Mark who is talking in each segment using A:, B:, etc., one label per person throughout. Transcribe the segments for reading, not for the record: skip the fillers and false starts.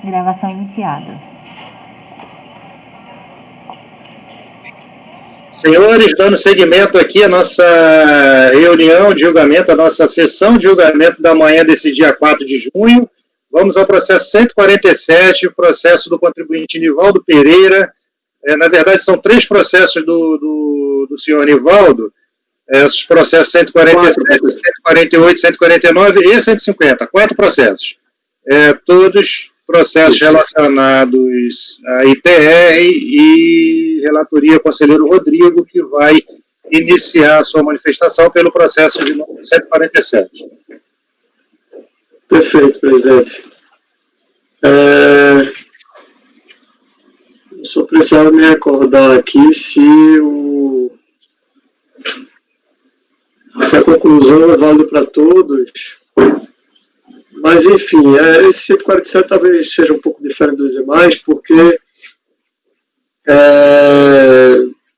A: Gravação iniciada.
B: Senhores, dando seguimento aqui à nossa reunião de julgamento, a nossa sessão de julgamento da manhã desse dia 4 de junho, vamos ao processo 147, o processo do contribuinte Nivaldo Pereira. Na verdade, são três processos do senhor Nivaldo, os processos 147, 148, 149 e 150, 4 processos. Todos processos relacionados à IPR e relatoria conselheiro Rodrigo, que vai iniciar a sua manifestação pelo processo de número 147.
C: Perfeito, presidente. Só precisava me recordar aqui se a conclusão é válida para todos. Mas, enfim, esse 147 talvez seja um pouco diferente dos demais, porque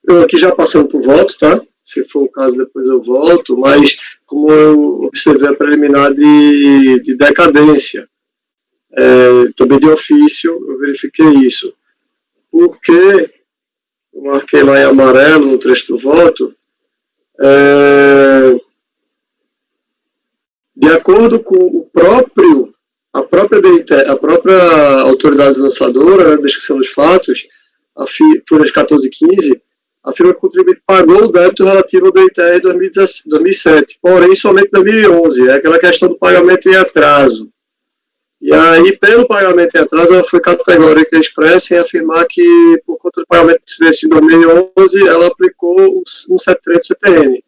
C: eu aqui já passando por voto, tá? Se for o caso, depois eu volto, mas como eu observei a preliminar de decadência, também de ofício, eu verifiquei isso. Porque eu marquei lá em amarelo no trecho do voto, de acordo com a própria autoridade lançadora, né, descrição dos fatos, a folha de 14 e 15, afirma que o contribuinte pagou o débito relativo ao DITR 2007, porém somente 2011, é aquela questão do pagamento em atraso. E aí, pelo pagamento em atraso, ela foi categórica e expressa em afirmar que, por conta do pagamento que se fez em 2011, ela aplicou o 173 do CTN.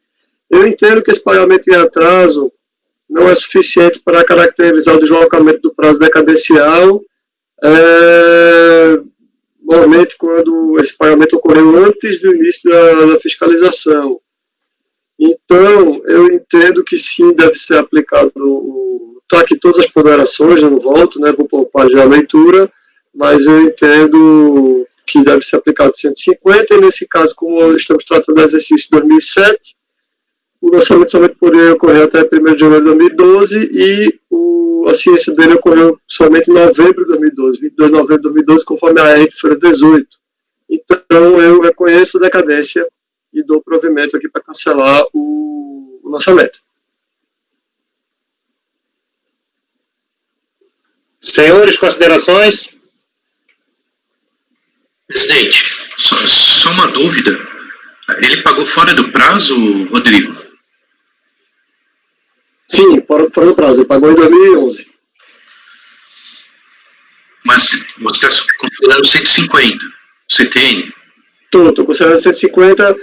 C: Eu entendo que esse pagamento em atraso não é suficiente para caracterizar o deslocamento do prazo decadencial, normalmente quando esse pagamento ocorreu antes do início da fiscalização. Então, eu entendo que sim, deve ser aplicado, está aqui todas as ponderações, eu não volto, né, vou poupar já a leitura, mas eu entendo que deve ser aplicado 150, e nesse caso, como estamos tratando do exercício 2007, o lançamento somente poderia ocorrer até 1º de janeiro de 2012 e a ciência dele ocorreu somente em novembro de 2012, 22 de novembro de 2012, conforme a R que foi 18. Então, eu reconheço a decadência e dou provimento aqui para cancelar o lançamento.
B: Senhores, considerações?
D: Presidente, só uma dúvida. Ele pagou fora do prazo, Rodrigo?
C: Sim, fora do prazo. Ele pagou em 2011.
D: Mas você está considerando 150, CTN?
C: Estou considerando 150.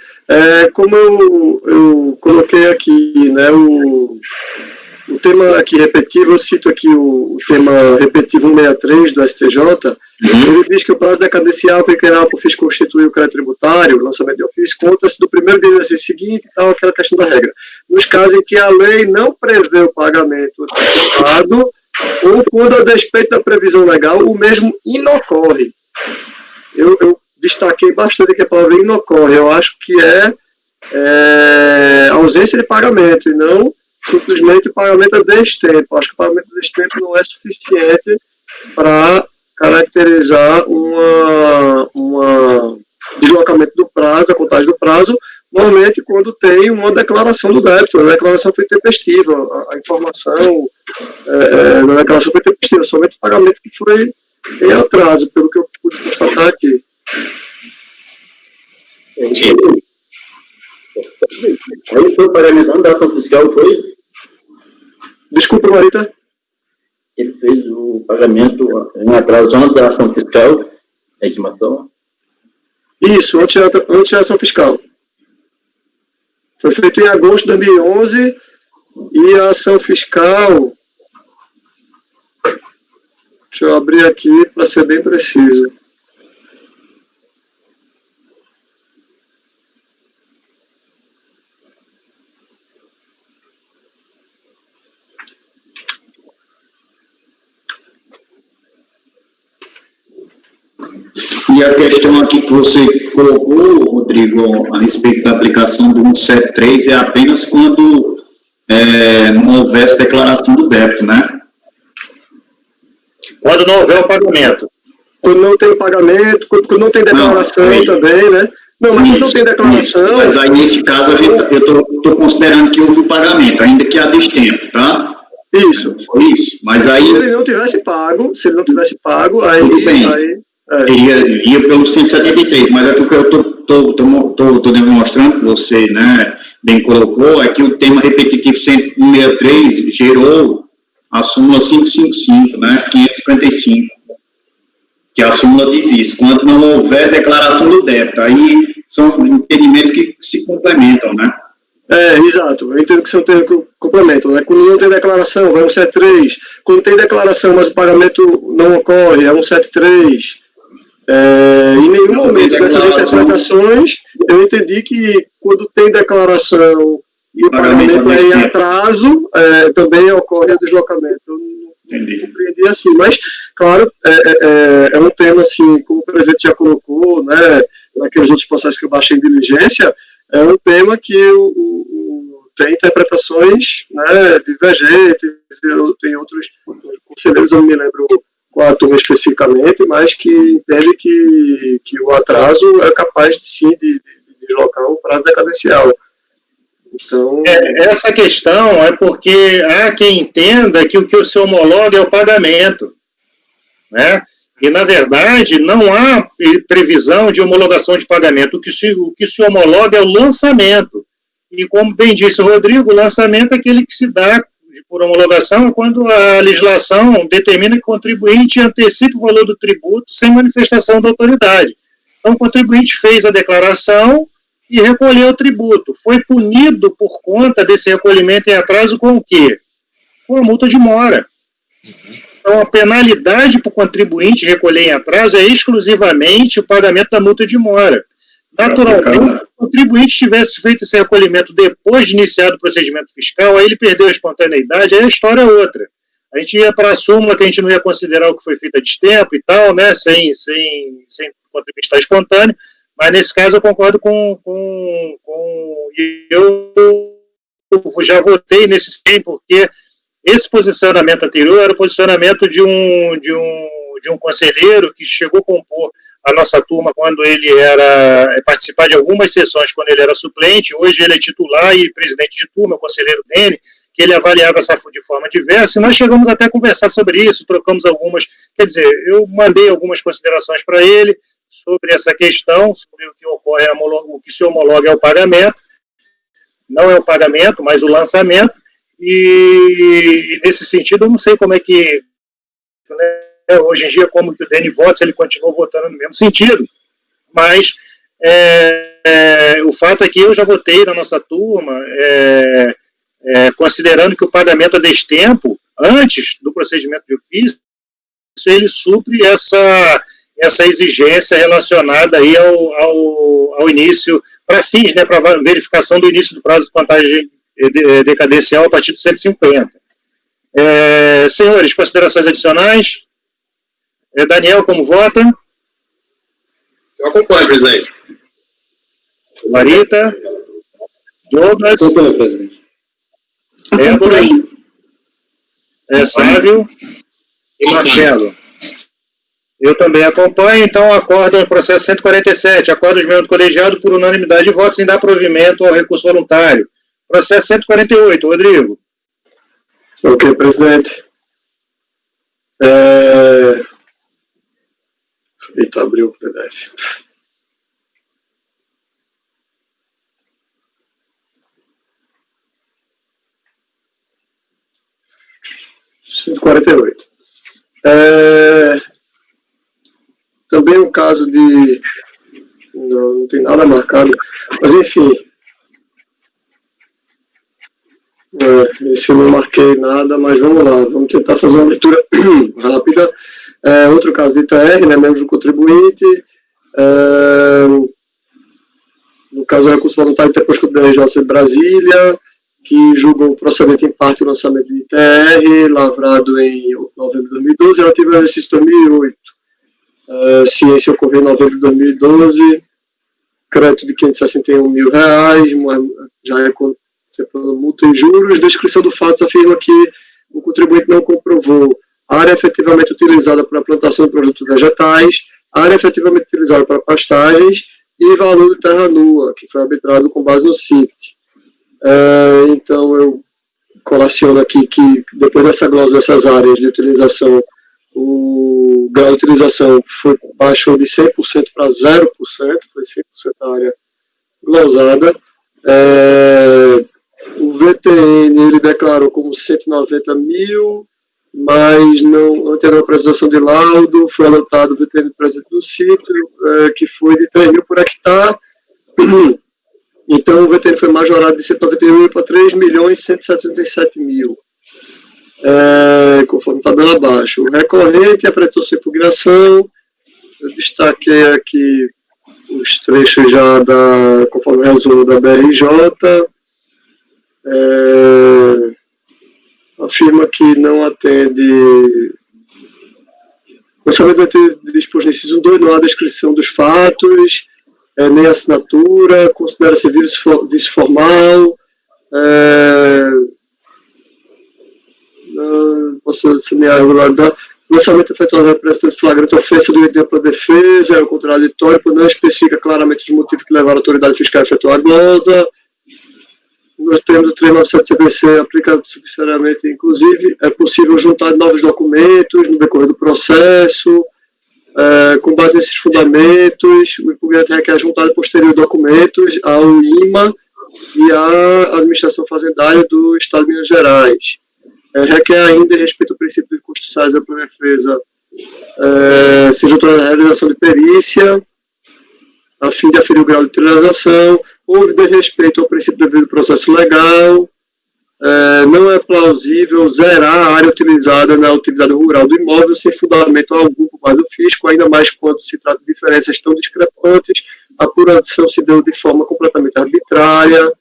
C: Como eu coloquei aqui, né, o tema aqui repetitivo, eu cito aqui o tema repetitivo 163 do STJ, ele diz que o prazo decadencial que o FIS constitui o crédito tributário, o lançamento de ofício, conta-se do primeiro dia do exercício seguinte, tal, aquela questão da regra. Nos casos em que a lei não prevê o pagamento antecipado, ou quando, a despeito da previsão legal, o mesmo inocorre. Eu destaquei bastante aqui a palavra inocorre. Eu acho que é ausência de pagamento, e não simplesmente o pagamento a destempo. Acho que o pagamento a destempo não é suficiente para caracterizar um deslocamento do prazo, a contagem do prazo, normalmente quando tem uma declaração do débito. A declaração foi tempestiva, a informação na declaração foi tempestiva, somente o pagamento que foi em atraso, pelo que eu pude constatar aqui.
E: Aí foi o pagamento da ação fiscal, foi?
C: Desculpa, Marita.
E: Ele fez o pagamento em atraso antes da ação fiscal, a estimação?
C: Isso, antes da ação fiscal. Foi feito em agosto de 2011 e a ação fiscal... Deixa eu abrir aqui para ser bem preciso.
F: E a questão aqui que você colocou, Rodrigo, a respeito da aplicação do 173 é apenas quando não houvesse declaração do débito, né?
B: Quando não houver o pagamento.
C: Quando não tem pagamento, quando não tem declaração também, né? Não, mas quando não tem declaração...
F: Mas aí, nesse caso, eu estou considerando que houve o pagamento, ainda que há destempo, tá?
C: Isso.
F: Foi isso. Mas aí...
C: Se ele não tivesse pago, aí...
F: Tudo bem.
C: Aí,
F: ia pelo 173, mas é porque eu estou demonstrando que você, né, bem colocou, é que o tema repetitivo 163 gerou a súmula 555, né, 555, que a súmula diz isso, quando não houver declaração do débito, aí são entendimentos que se complementam, né?
C: Exato, eu entendo que são termos que complementam, né? Quando não tem declaração, vai 173, quando tem declaração, mas o pagamento não ocorre, é 173. Em nenhum momento dessas interpretações eu entendi que quando tem declaração e o pagamento é em atraso, também ocorre o deslocamento. Eu não compreendi assim, mas claro, é um tema assim, como o presidente já colocou, né, naqueles outros processos que eu baixei em diligência, é um tema que tem interpretações, né, divergentes, tem outros conselheiros, eu não me lembro qual a turma especificamente, mas que entende que o atraso é capaz, sim, de deslocar o prazo decadencial. Então...
B: essa questão é porque há quem entenda que o que se homologa é o pagamento, né? E, na verdade, não há previsão de homologação de pagamento. O que se homologa é o lançamento. E, como bem disse o Rodrigo, o lançamento é aquele que se dá por homologação quando a legislação determina que o contribuinte antecipe o valor do tributo sem manifestação da autoridade. Então, o contribuinte fez a declaração e recolheu o tributo. Foi punido por conta desse recolhimento em atraso com o quê? Com a multa de mora. Então, a penalidade para o contribuinte recolher em atraso é exclusivamente o pagamento da multa de mora. Naturalmente, se o contribuinte tivesse feito esse recolhimento depois de iniciado o procedimento fiscal, aí ele perdeu a espontaneidade, aí a história é outra. A gente ia para a súmula que a gente não ia considerar o que foi feito a destempo e tal, né, sem o contribuinte estar espontâneo, mas nesse caso eu concordo eu já votei nesse sim, porque esse posicionamento anterior era o posicionamento de um conselheiro que chegou a compor a nossa turma quando ele era participar de algumas sessões quando ele era suplente. Hoje ele é titular e presidente de turma, o conselheiro Dene, que ele avaliava essa de forma diversa, e nós chegamos até a conversar sobre isso, trocamos algumas, quer dizer, eu mandei algumas considerações para ele sobre essa questão, sobre o que ocorre, o que se homologa é o pagamento, não é o pagamento, mas o lançamento, e nesse sentido eu não sei como é que, né, hoje em dia, como que o Dene vota, se ele continuou votando no mesmo sentido, mas o fato é que eu já votei na nossa turma, considerando que o pagamento a destempo, antes do procedimento de ofício, ele supre essa exigência relacionada aí ao início, para fins, né, para verificação do início do prazo de contagem decadencial a partir de 150. Senhores, considerações adicionais? Daniel, como vota?
A: Eu acompanho, presidente.
B: Marita? Douglas?
A: Acompanho, presidente.
B: Débora? Sávio? E Marcelo? Eu também acompanho, então acordo no processo 147, acordo os membros do colegiado por unanimidade de votos em dar provimento ao recurso voluntário. Processo 148, Rodrigo.
C: Ok, presidente. Eita, abriu o PDF. Também um caso de... Não tem nada marcado, mas enfim... Esse eu não marquei nada, mas vamos lá, vamos tentar fazer uma leitura rápida. Outro caso de ITR, né, membro do contribuinte, no caso do recurso voluntário depois que o DRJ de Brasília, que julgou o procedimento em parte o lançamento de ITR, lavrado em novembro de 2012, relativo ao exercício 2008. Ciência ocorreu em novembro de 2012, crédito de R$561 mil, já é multa e juros. Descrição do fato afirma que o contribuinte não comprovou área efetivamente utilizada para a plantação de produtos vegetais, área efetivamente utilizada para pastagens e valor de terra nua, que foi arbitrado com base no CIPT. Então, eu colaciono aqui que, depois dessa glosa dessas áreas de utilização, o grau de utilização baixou de 100% para 0%, foi 100% a área glosada. O VTN ele declarou como 190 mil, mas não teve a apresentação de laudo, foi adotado o VTN presente no sítio, que foi de 3 mil por hectare. Então o VTN foi majorado de 191 para 3.177.000, conforme tabela abaixo. O recorrente apresentou sua impugnação. Eu destaquei aqui os trechos já conforme o resumo da BRJ. Afirma que não atende. O orçamento disposto no inciso 2, não há descrição dos fatos, nem assinatura, considera-se vício formal, não posso sanear a regularidade. Lançamento efetuado na presença de flagrante ofensa do direito para defesa, é o contraditório, pois não especifica claramente os motivos que levaram a autoridade fiscal a efetuar a glosa. Nós temos o 397 CPC aplicado subsidiariamente, inclusive, é possível juntar novos documentos no decorrer do processo. Com base nesses fundamentos, o impugnante requer juntar posterior documentos ao IMA e à Administração Fazendária do Estado de Minas Gerais. Requer ainda, em respeito ao princípio de constitucionais da defesa, seja toda a realização de perícia, a fim de aferir o grau de utilização. Houve desrespeito ao princípio do devido processo legal. Não é plausível zerar a área utilizada na utilidade rural do imóvel sem fundamento algum por parte do fisco, ainda mais quando se trata de diferenças tão discrepantes. A apuração se deu de forma completamente arbitrária.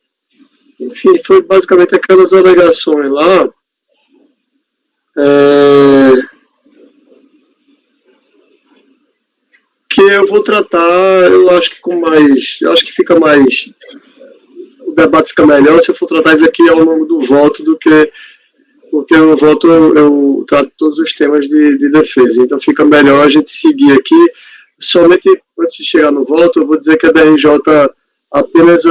C: Enfim, foi basicamente aquelas alegações lá. Que eu vou tratar, eu acho que fica mais, o debate fica melhor se eu for tratar isso aqui ao longo do voto porque no voto eu trato todos os temas de defesa, então fica melhor a gente seguir aqui. Somente antes de chegar no voto, eu vou dizer que a DRJ apenas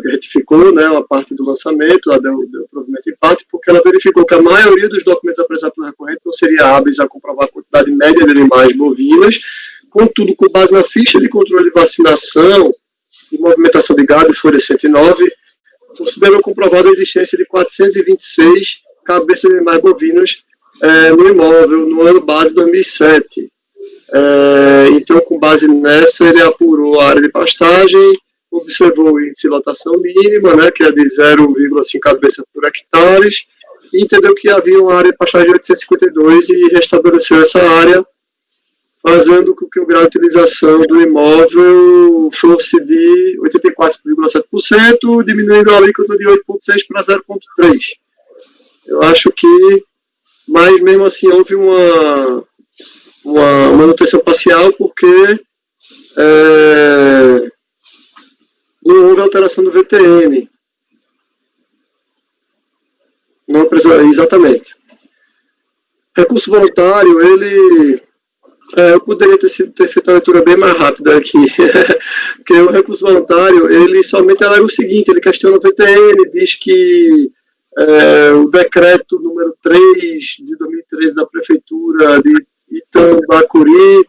C: retificou, né, uma parte do lançamento, ela deu provimento de empate, porque ela verificou que a maioria dos documentos apresentados pelo recorrente não seria hábeis a comprovar a quantidade média de animais bovinos. Contudo, com base na ficha de controle de vacinação e movimentação de gado, folha 109, considerou comprovada a existência de 426 cabeças de animais bovinos no imóvel no ano base 2007. Então, com base nessa, ele apurou a área de pastagem, observou o índice de lotação mínima, né, que é de 0,5 cabeças por hectares, e entendeu que havia uma área de pastagem de 852 e restabeleceu essa área, fazendo com que o grau de utilização do imóvel fosse de 84,7%, diminuindo a alíquota de 8,6% para 0,3%. Eu acho que, mas mesmo assim houve uma manutenção parcial, porque não houve alteração do VTN. Não precisou, exatamente. Recurso voluntário, ele... eu poderia ter feito uma leitura bem mais rápida aqui, porque o recurso voluntário, ele somente alega o seguinte, ele questiona o VTN, diz que o decreto número 3 de 2013 da Prefeitura de Itambacuri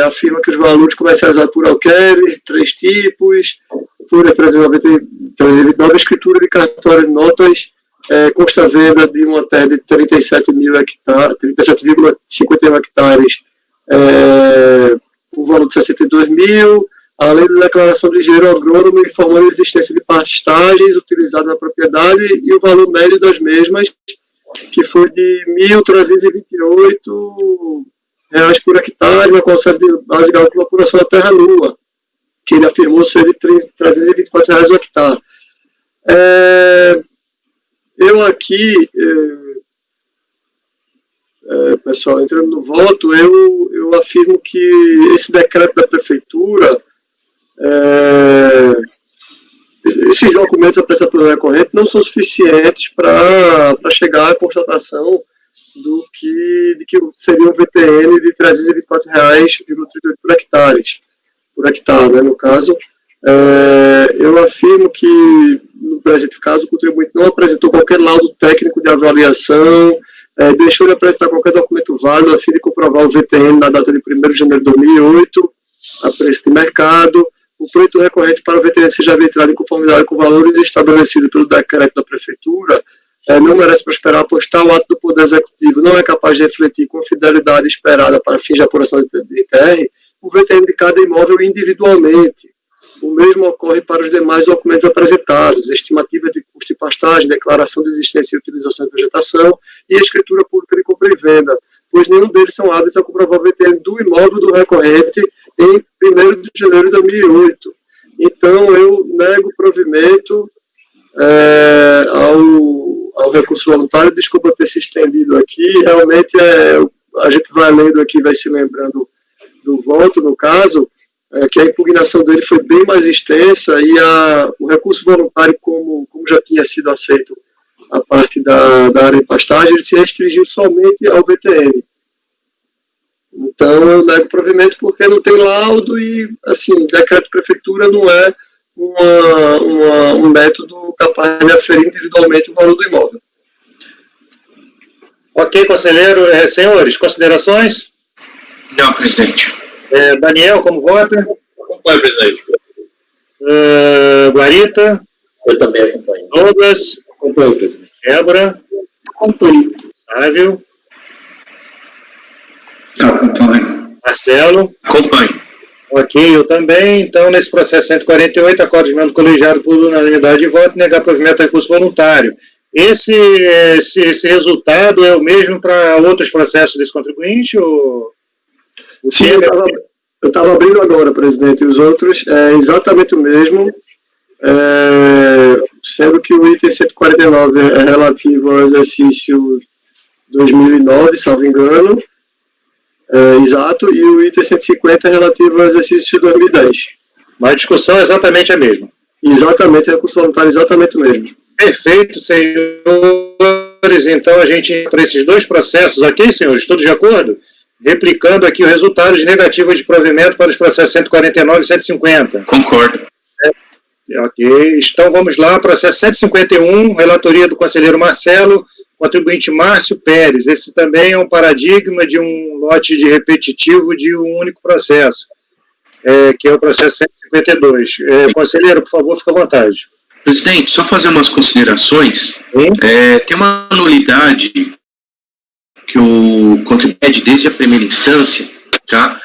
C: afirma que os valores comercializados por alqueires, 3 tipos, folha 329, escritura de cartório de notas, consta a venda de uma terra de 37.000 hectares, 37,51 hectares, o valor de 62 mil, além da declaração de engenheiro agrônomo informando a existência de pastagens utilizadas na propriedade e o valor médio das mesmas, que foi de R$ 1.328 por hectare, na qual serve de base de cálculo de apuração da terra nua, que ele afirmou ser de R$ 324 o hectare. Eu aqui, pessoal, entrando no voto, eu afirmo que esse decreto da Prefeitura, esses documentos apresentados pelo recorrente não são suficientes para chegar à constatação do que seria um VTN de R$ 324,38 por hectare, né, no caso. Eu afirmo que, no presente caso, o contribuinte não apresentou qualquer laudo técnico de avaliação, deixou de apresentar qualquer documento válido a fim de comprovar o VTN na data de 1º de janeiro de 2008, a preço de mercado. O pleito recorrente para o VTN seja arbitrado em conformidade com valores estabelecidos pelo decreto da Prefeitura não merece prosperar, pois tal ato do Poder Executivo não é capaz de refletir com fidelidade esperada para fins de apuração de ITR o VTN de cada imóvel individualmente. O mesmo ocorre para os demais documentos apresentados, estimativa de custo de pastagem, declaração de existência e utilização de vegetação e escritura pública de compra e venda, pois nenhum deles são hábeis a comprovar o VTN do imóvel do recorrente em 1º de janeiro de 2008. Então, eu nego o provimento ao recurso voluntário. Desculpa ter se estendido aqui, realmente a gente vai lendo aqui, vai se lembrando do voto, no caso, que a impugnação dele foi bem mais extensa e o recurso voluntário, como já tinha sido aceito a parte da área de pastagem, ele se restringiu somente ao VTN. Então, eu nego provimento porque não tem laudo e, assim, decreto de prefeitura não é um método capaz de aferir individualmente o valor do imóvel.
B: Ok, conselheiro. Senhores, considerações?
D: Não, presidente.
B: Daniel, como vota?
A: Acompanho, presidente.
B: Guarita?
E: Eu também acompanho.
B: Douglas?
E: Acompanho, presidente.
B: Débora?
E: Acompanho.
B: Sávio?
F: Acompanho.
B: Marcelo?
D: Acompanho.
B: Ok, eu também. Então, nesse processo 148, acordo de emenda colegiado por unanimidade de voto, negar provimento a recurso voluntário. Esse resultado é o mesmo para outros processos desse contribuinte? Ou...
C: Sim, eu estava abrindo agora, presidente, e os outros é exatamente o mesmo, sendo que o item 149 é relativo ao exercício 2009, salvo engano, exato, e o item 150 é relativo ao exercício 2010.
B: Mas a discussão é exatamente a mesma.
C: Exatamente, recurso voluntário exatamente o mesmo.
B: Perfeito, senhores. Então, a gente, para esses dois processos, ok, senhores? Todos de acordo? Replicando aqui o resultado de negativa de provimento para os processos 149 e 150.
D: Concordo.
B: Ok. Então, vamos lá. Processo 151, relatoria do conselheiro Marcelo, contribuinte Márcio Pérez. Esse também é um paradigma de um lote de repetitivo de um único processo, que é o processo 152. Conselheiro, por favor, fique à vontade.
D: Presidente, só fazer umas considerações. Tem uma nulidade que o contribuinte pede desde a primeira instância, tá?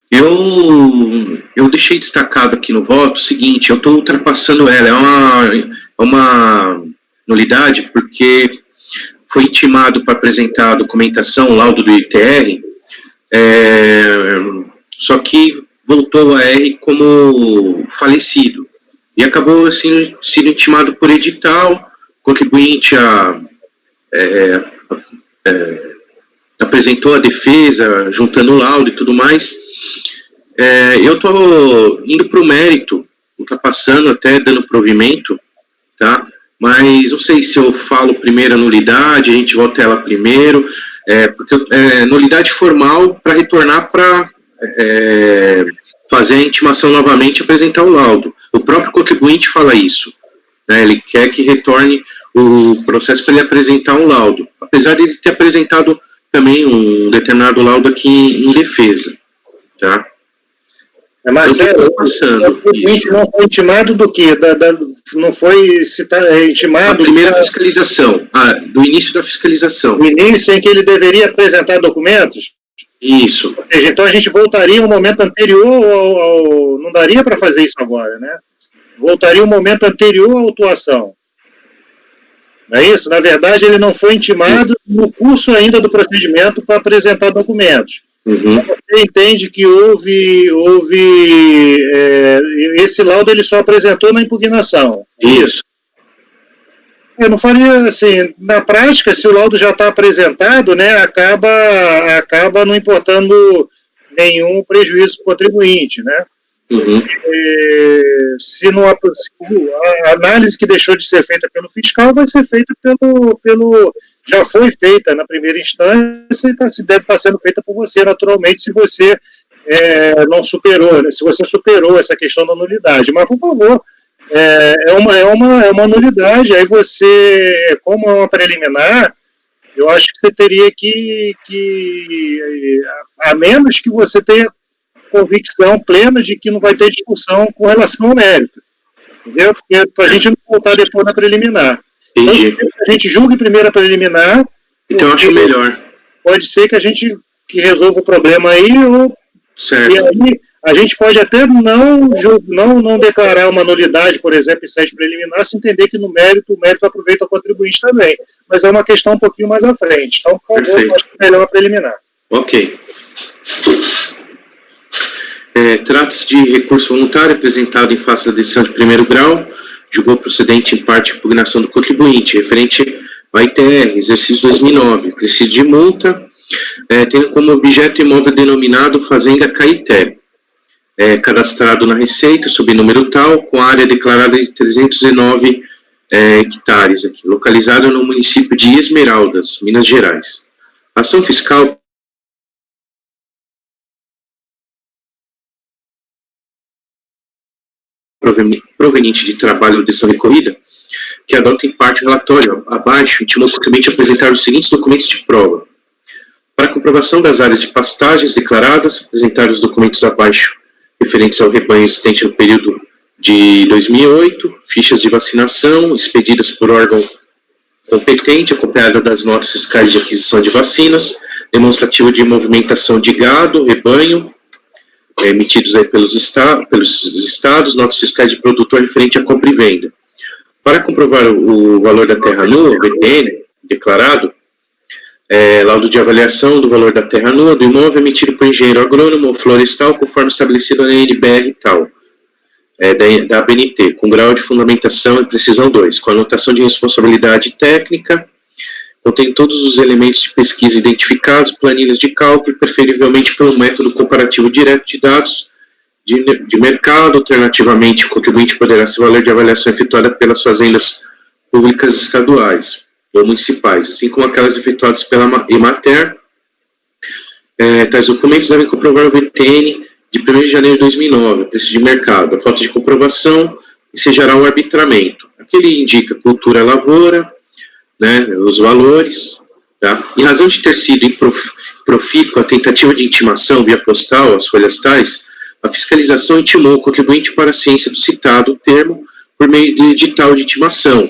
D: Eu deixei destacado aqui no voto o seguinte: eu estou ultrapassando ela. É uma nulidade porque foi intimado para apresentar a documentação, o laudo do ITR, só que voltou a R como falecido e acabou assim, sendo intimado por edital. O contribuinte apresentou a defesa, juntando o laudo e tudo mais. Eu estou indo para o mérito, ultrapassando até, dando provimento, tá? Mas não sei se eu falo primeiro a nulidade, a gente volta ela primeiro, porque nulidade formal para retornar para fazer a intimação novamente e apresentar o laudo. O próprio contribuinte fala isso, né? Ele quer que retorne o processo para ele apresentar um laudo, apesar de ele ter apresentado também um determinado laudo aqui em defesa, tá?
B: Marcelo, o contribuinte não foi intimado do quê? Não foi intimado...
D: A primeira fiscalização, do início da fiscalização.
B: O início em que ele deveria apresentar documentos?
D: Isso.
B: Ou seja, então a gente voltaria ao momento anterior não daria para fazer isso agora, né? Voltaria ao momento anterior à autuação. Não é isso? Na verdade, ele não foi intimado no curso ainda do procedimento para apresentar documentos.
D: Uhum.
B: Você entende que houve esse laudo ele só apresentou na impugnação.
D: Isso.
B: Eu não faria assim, na prática, se o laudo já está apresentado, né, acaba não importando nenhum prejuízo para o contribuinte, né?
D: Uhum.
B: Se não, a análise que deixou de ser feita pelo fiscal vai ser feita já foi feita na primeira instância e deve estar sendo feita por você, naturalmente, se você não superou, né? Se você superou essa questão da nulidade. Mas, por favor, é uma nulidade. Aí você, como é uma preliminar, eu acho que você teria que a menos que você tenha convicção plena de que não vai ter discussão com relação ao mérito, entendeu? Porque para a gente não voltar depois na preliminar.
D: Entendi.
B: Então, a gente julga primeiro a preliminar.
D: Então, eu acho melhor.
B: Pode ser que a gente resolva o problema aí,
D: Certo.
B: E aí a gente pode até não declarar uma nulidade, por exemplo, em sede preliminar, se entender que no mérito, o mérito aproveita o contribuinte também. Mas é uma questão um pouquinho mais à frente. Então, por favor, eu acho que é melhor a preliminar.
D: Ok. Trata-se de recurso voluntário apresentado em face da decisão de primeiro grau, julgou procedente em parte a impugnação do contribuinte, referente ao ITR, exercício 2009, presídio de multa, tendo como objeto imóvel denominado Fazenda Caeté, cadastrado na Receita, sob número tal, com área declarada de 309 hectares, aqui, localizado no município de Esmeraldas, Minas Gerais. A ação fiscal proveniente de trabalho de decisão recorrida, que adota em parte o relatório abaixo, intimou o contribuinte a apresentar os seguintes documentos de prova. Para a comprovação das áreas de pastagens declaradas, apresentar os documentos abaixo referentes ao rebanho existente no período de 2008, fichas de vacinação expedidas por órgão competente, acompanhada das notas fiscais de aquisição de vacinas, demonstrativo de movimentação de gado, rebanho, emitidos aí pelos estados, notas fiscais de produtor referente à compra e venda. Para comprovar o valor da terra nua, VTN, declarado, laudo de avaliação do valor da terra nua do imóvel emitido por engenheiro agrônomo ou florestal, conforme estabelecido na NBR e tal, da ABNT, com grau de fundamentação e precisão 2, com anotação de responsabilidade técnica, contém todos os elementos de pesquisa identificados, planilhas de cálculo, preferivelmente pelo método comparativo direto de dados de mercado. Alternativamente, o contribuinte poderá se valer de avaliação efetuada pelas fazendas públicas estaduais ou municipais, assim como aquelas efetuadas pela Emater. Tais documentos devem comprovar o VTN de 1º de janeiro de 2009, o preço de mercado. A falta de comprovação ensejará o arbitramento. Aqui ele indica cultura lavoura, né, os valores, tá? Em razão de ter sido profícua a tentativa de intimação via postal, as folhas tais, a fiscalização intimou o contribuinte para a ciência do citado termo por meio de edital de intimação,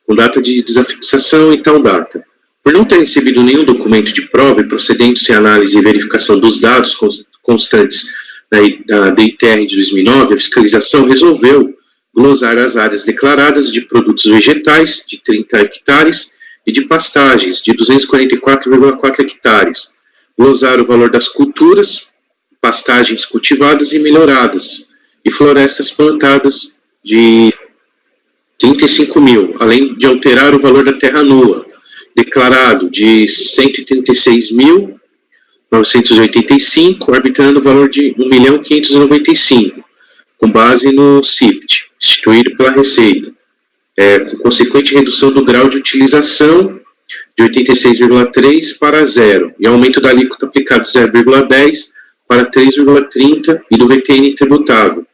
D: com data de desafixação e tal data. Por não ter recebido nenhum documento de prova e procedendo-se à análise e verificação dos dados constantes da DITR de 2009, a fiscalização resolveu glosar as áreas declaradas de produtos vegetais, de 30 hectares, e de pastagens, de 244,4 hectares. Glosar o valor das culturas, pastagens cultivadas e melhoradas, e florestas plantadas de 35 mil, além de alterar o valor da terra nua, declarado de 136.985, arbitrando o valor de 1.595, com base no CIPT, instituído pela Receita, com consequente redução do grau de utilização de 86,3 para 0, e aumento da alíquota aplicado de 0,10 para 3,30 e do VTN tributado,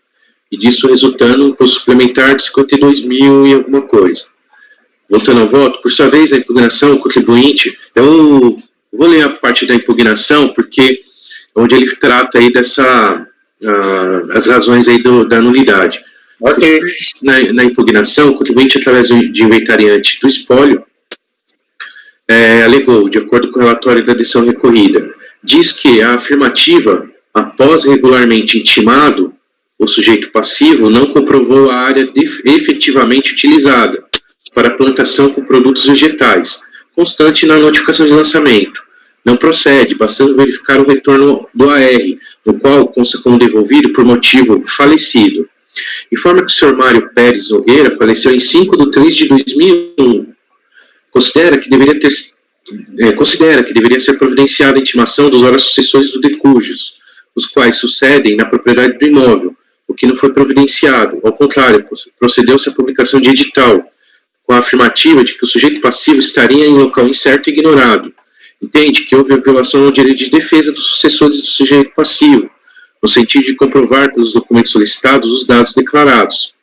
D: e disso resultando um imposto suplementar de 52 mil e alguma coisa. Voltando ao voto, por sua vez, a impugnação, o contribuinte, eu vou ler a parte da impugnação, porque onde ele trata aí as razões aí da nulidade.
B: Ok.
D: Na impugnação, o contribuinte, através de inventariante do espólio, alegou, de acordo com o relatório da decisão recorrida, diz que a afirmativa, após regularmente intimado, o sujeito passivo não comprovou a área efetivamente utilizada para a plantação com produtos vegetais, constante na notificação de lançamento. Não procede, bastando verificar o retorno do AR, no qual consta como devolvido por motivo falecido. Informa que o senhor Mário Pérez Nogueira faleceu em 5 de 3 de 2001. Considera que deveria ser providenciada a intimação dos órgãos sucessores do decujus, os quais sucedem na propriedade do imóvel, o que não foi providenciado. Ao contrário, procedeu-se à publicação de edital, com a afirmativa de que o sujeito passivo estaria em local incerto e ignorado. Entende que houve a violação ao direito de defesa dos sucessores do sujeito passivo, no sentido de comprovar pelos documentos solicitados os dados declarados.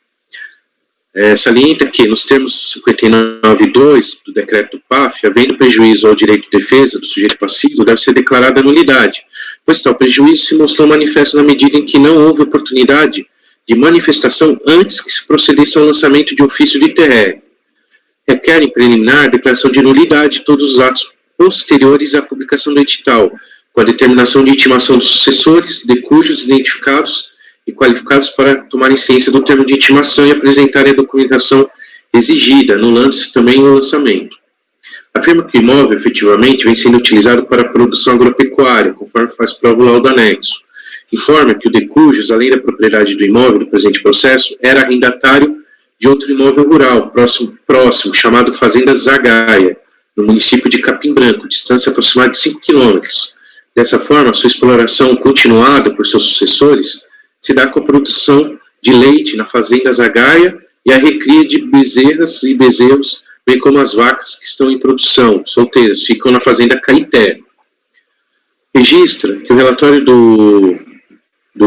D: Salienta que, nos termos 59.2 do decreto do PAF, havendo prejuízo ao direito de defesa do sujeito passivo, deve ser declarada nulidade, pois tal prejuízo se mostrou manifesto na medida em que não houve oportunidade de manifestação antes que se procedesse ao lançamento de ofício de TR. Requer em preliminar a declaração de nulidade de todos os atos posteriores à publicação do edital, com a determinação de intimação dos sucessores, de cujos identificados e qualificados para tomarem ciência do termo de intimação e apresentarem a documentação exigida, anulando-se também o lançamento. Afirma que o imóvel, efetivamente, vem sendo utilizado para a produção agropecuária, conforme faz prova o laudo anexo. Informa que o de cujos, além da propriedade do imóvel do presente processo, era arrendatário de outro imóvel rural, próximo chamado Fazenda Zagaia, no município de Capim Branco, distância aproximada de 5 quilômetros. Dessa forma, sua exploração continuada por seus sucessores se dá com a produção de leite na Fazenda Zagaia e a recria de bezerras e bezerros, bem como as vacas que estão em produção, solteiras, ficam na Fazenda Caeté. Registra que o relatório do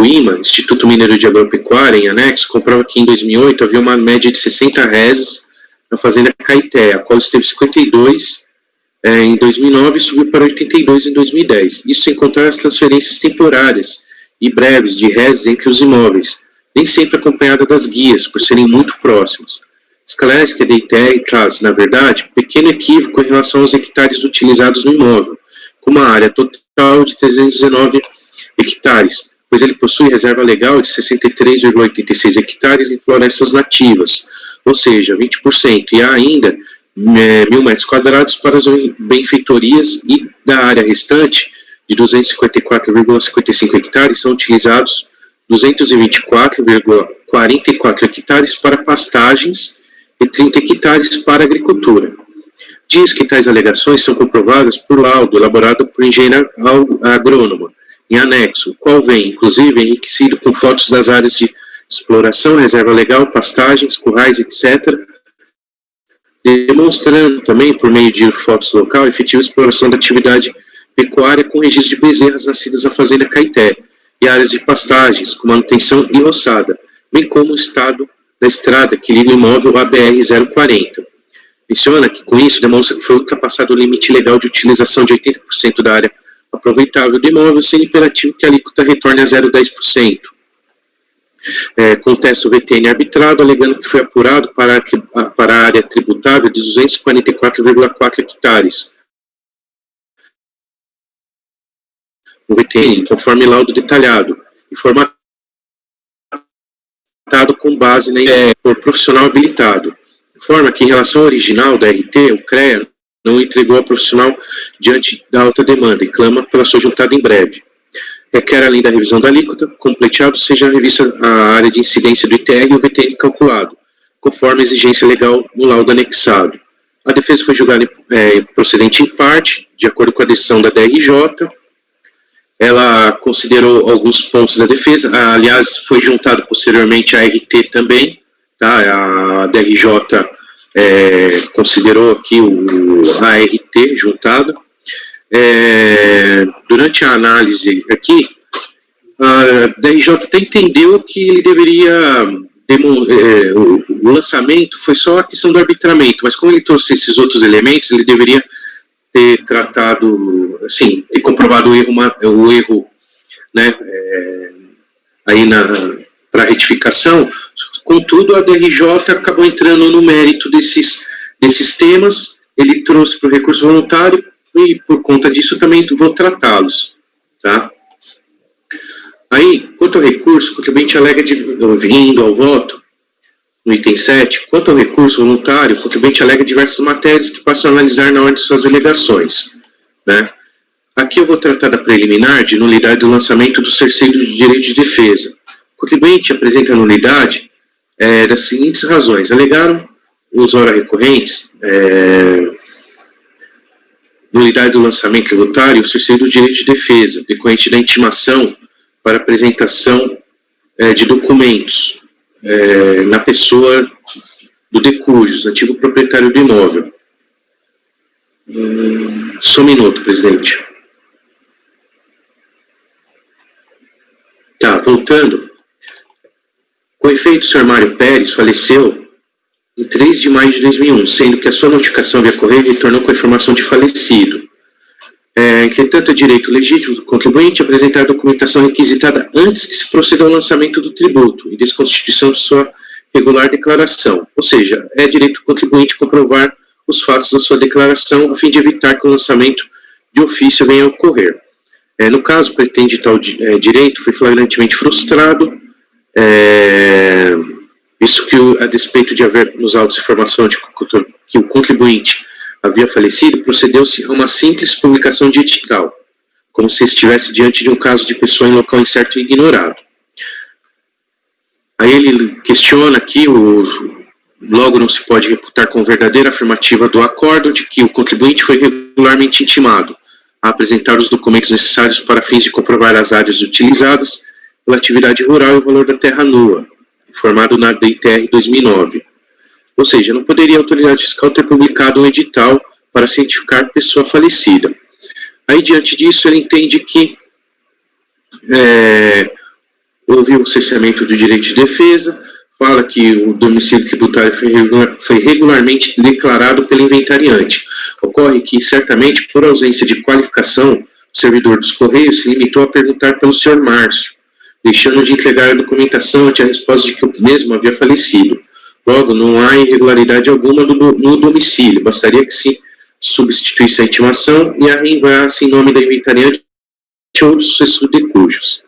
D: IMA, Instituto Mineiro de Agropecuária, em anexo, comprova que em 2008 havia uma média de 60 reses na Fazenda Caeté, a qual esteve 52 em 2009 e subiu para 82 em 2010. Isso sem contar as transferências temporárias e breves de reses entre os imóveis, nem sempre acompanhada das guias, por serem muito próximas. Esclarece que a DITR traz, na verdade, pequeno equívoco em relação aos hectares utilizados no imóvel, com uma área total de 319 hectares, pois ele possui reserva legal de 63,86 hectares em florestas nativas, ou seja, 20%, e há ainda 1.000 metros quadrados para as benfeitorias, e da área restante, de 254,55 hectares, são utilizados 224,44 hectares para pastagens e 30 hectares para agricultura. Diz que tais alegações são comprovadas por laudo elaborado por engenheiro agrônomo, em anexo, o qual vem, inclusive, enriquecido com fotos das áreas de exploração, reserva legal, pastagens, currais, etc., demonstrando também, por meio de fotos local, a efetiva exploração da atividade pecuária com registro de bezerras nascidas na Fazenda Caeté e áreas de pastagens com manutenção e roçada, bem como o estado da estrada que liga o imóvel à BR-040. Menciona que, com isso, demonstra que foi ultrapassado o limite legal de utilização de 80% da área aproveitável do imóvel, sendo imperativo que a alíquota retorne a 0,10%. Contesta o VTN arbitrado, alegando que foi apurado para a área tributável de 244,4 hectares. O VTN, conforme laudo detalhado, e formatado com base por profissional habilitado. Informa que, em relação ao original da RT, o CREA não entregou ao profissional diante da alta demanda e clama pela sua juntada em breve. Requer, além da revisão da alíquota, como pleiteado, seja revista a área de incidência do ITR e o VTN calculado, conforme a exigência legal no laudo anexado. A defesa foi julgada procedente em parte, de acordo com a decisão da DRJ. Ela considerou alguns pontos da defesa, aliás, foi juntado posteriormente a RT também, tá? A DRJ considerou aqui a RT juntada. Durante a análise aqui, a DRJ até entendeu que ele deveria, o lançamento foi só a questão do arbitramento, mas como ele trouxe esses outros elementos, ele deveria ter tratado, assim, ter comprovado o erro, né, aí para retificação. Contudo, a DRJ acabou entrando no mérito desses temas, ele trouxe para o recurso voluntário, e por conta disso também vou tratá-los, tá? Aí, quanto ao recurso, o contribuinte alega, vindo ao voto, no item 7, quanto ao recurso voluntário, o contribuinte alega diversas matérias que passam a analisar na ordem de suas alegações, né? Aqui eu vou tratar da preliminar de nulidade do lançamento dos terceiros de direito de defesa. O contribuinte apresenta a nulidade das seguintes razões. Alegaram os ora recorrentes, nulidade do lançamento tributário e o terceiro do direito de defesa, decorrente da intimação para apresentação de documentos na pessoa do decujus, antigo proprietário do imóvel. Só um minuto, presidente. Tá, voltando. Com efeito, o senhor Mário Pérez faleceu em 3 de maio de 2001, sendo que a sua notificação via correio retornou com a informação de falecido. Entretanto, é direito legítimo do contribuinte apresentar a documentação requisitada antes que se proceda ao lançamento do tributo e desconstituição de sua regular declaração. Ou seja, é direito do contribuinte comprovar os fatos da sua declaração a fim de evitar que o lançamento de ofício venha a ocorrer. No caso, pretende tal direito foi flagrantemente frustrado, visto que, a despeito de haver nos autos informação de que o contribuinte havia falecido, procedeu-se a uma simples publicação de edital, como se estivesse diante de um caso de pessoa em local incerto e ignorado. Aí ele questiona aqui, logo não se pode reputar como verdadeira afirmativa do acordo de que o contribuinte foi regularmente intimado a apresentar os documentos necessários para fins de comprovar as áreas utilizadas pela atividade rural e o valor da terra nua, informado na DITR 2009. Ou seja, não poderia a autoridade fiscal ter publicado um edital para cientificar pessoa falecida. Aí, diante disso, ele entende que houve o cerceamento do direito de defesa, fala que o domicílio tributário foi regularmente declarado pelo inventariante. Ocorre que, certamente, por ausência de qualificação, o servidor dos Correios se limitou a perguntar pelo senhor Márcio, deixando de entregar a documentação ante a resposta de que o mesmo havia falecido. Logo, não há irregularidade alguma no domicílio, bastaria que se substituísse a intimação e a reenviasse em nome da inventariante ou do sucessor de cujos.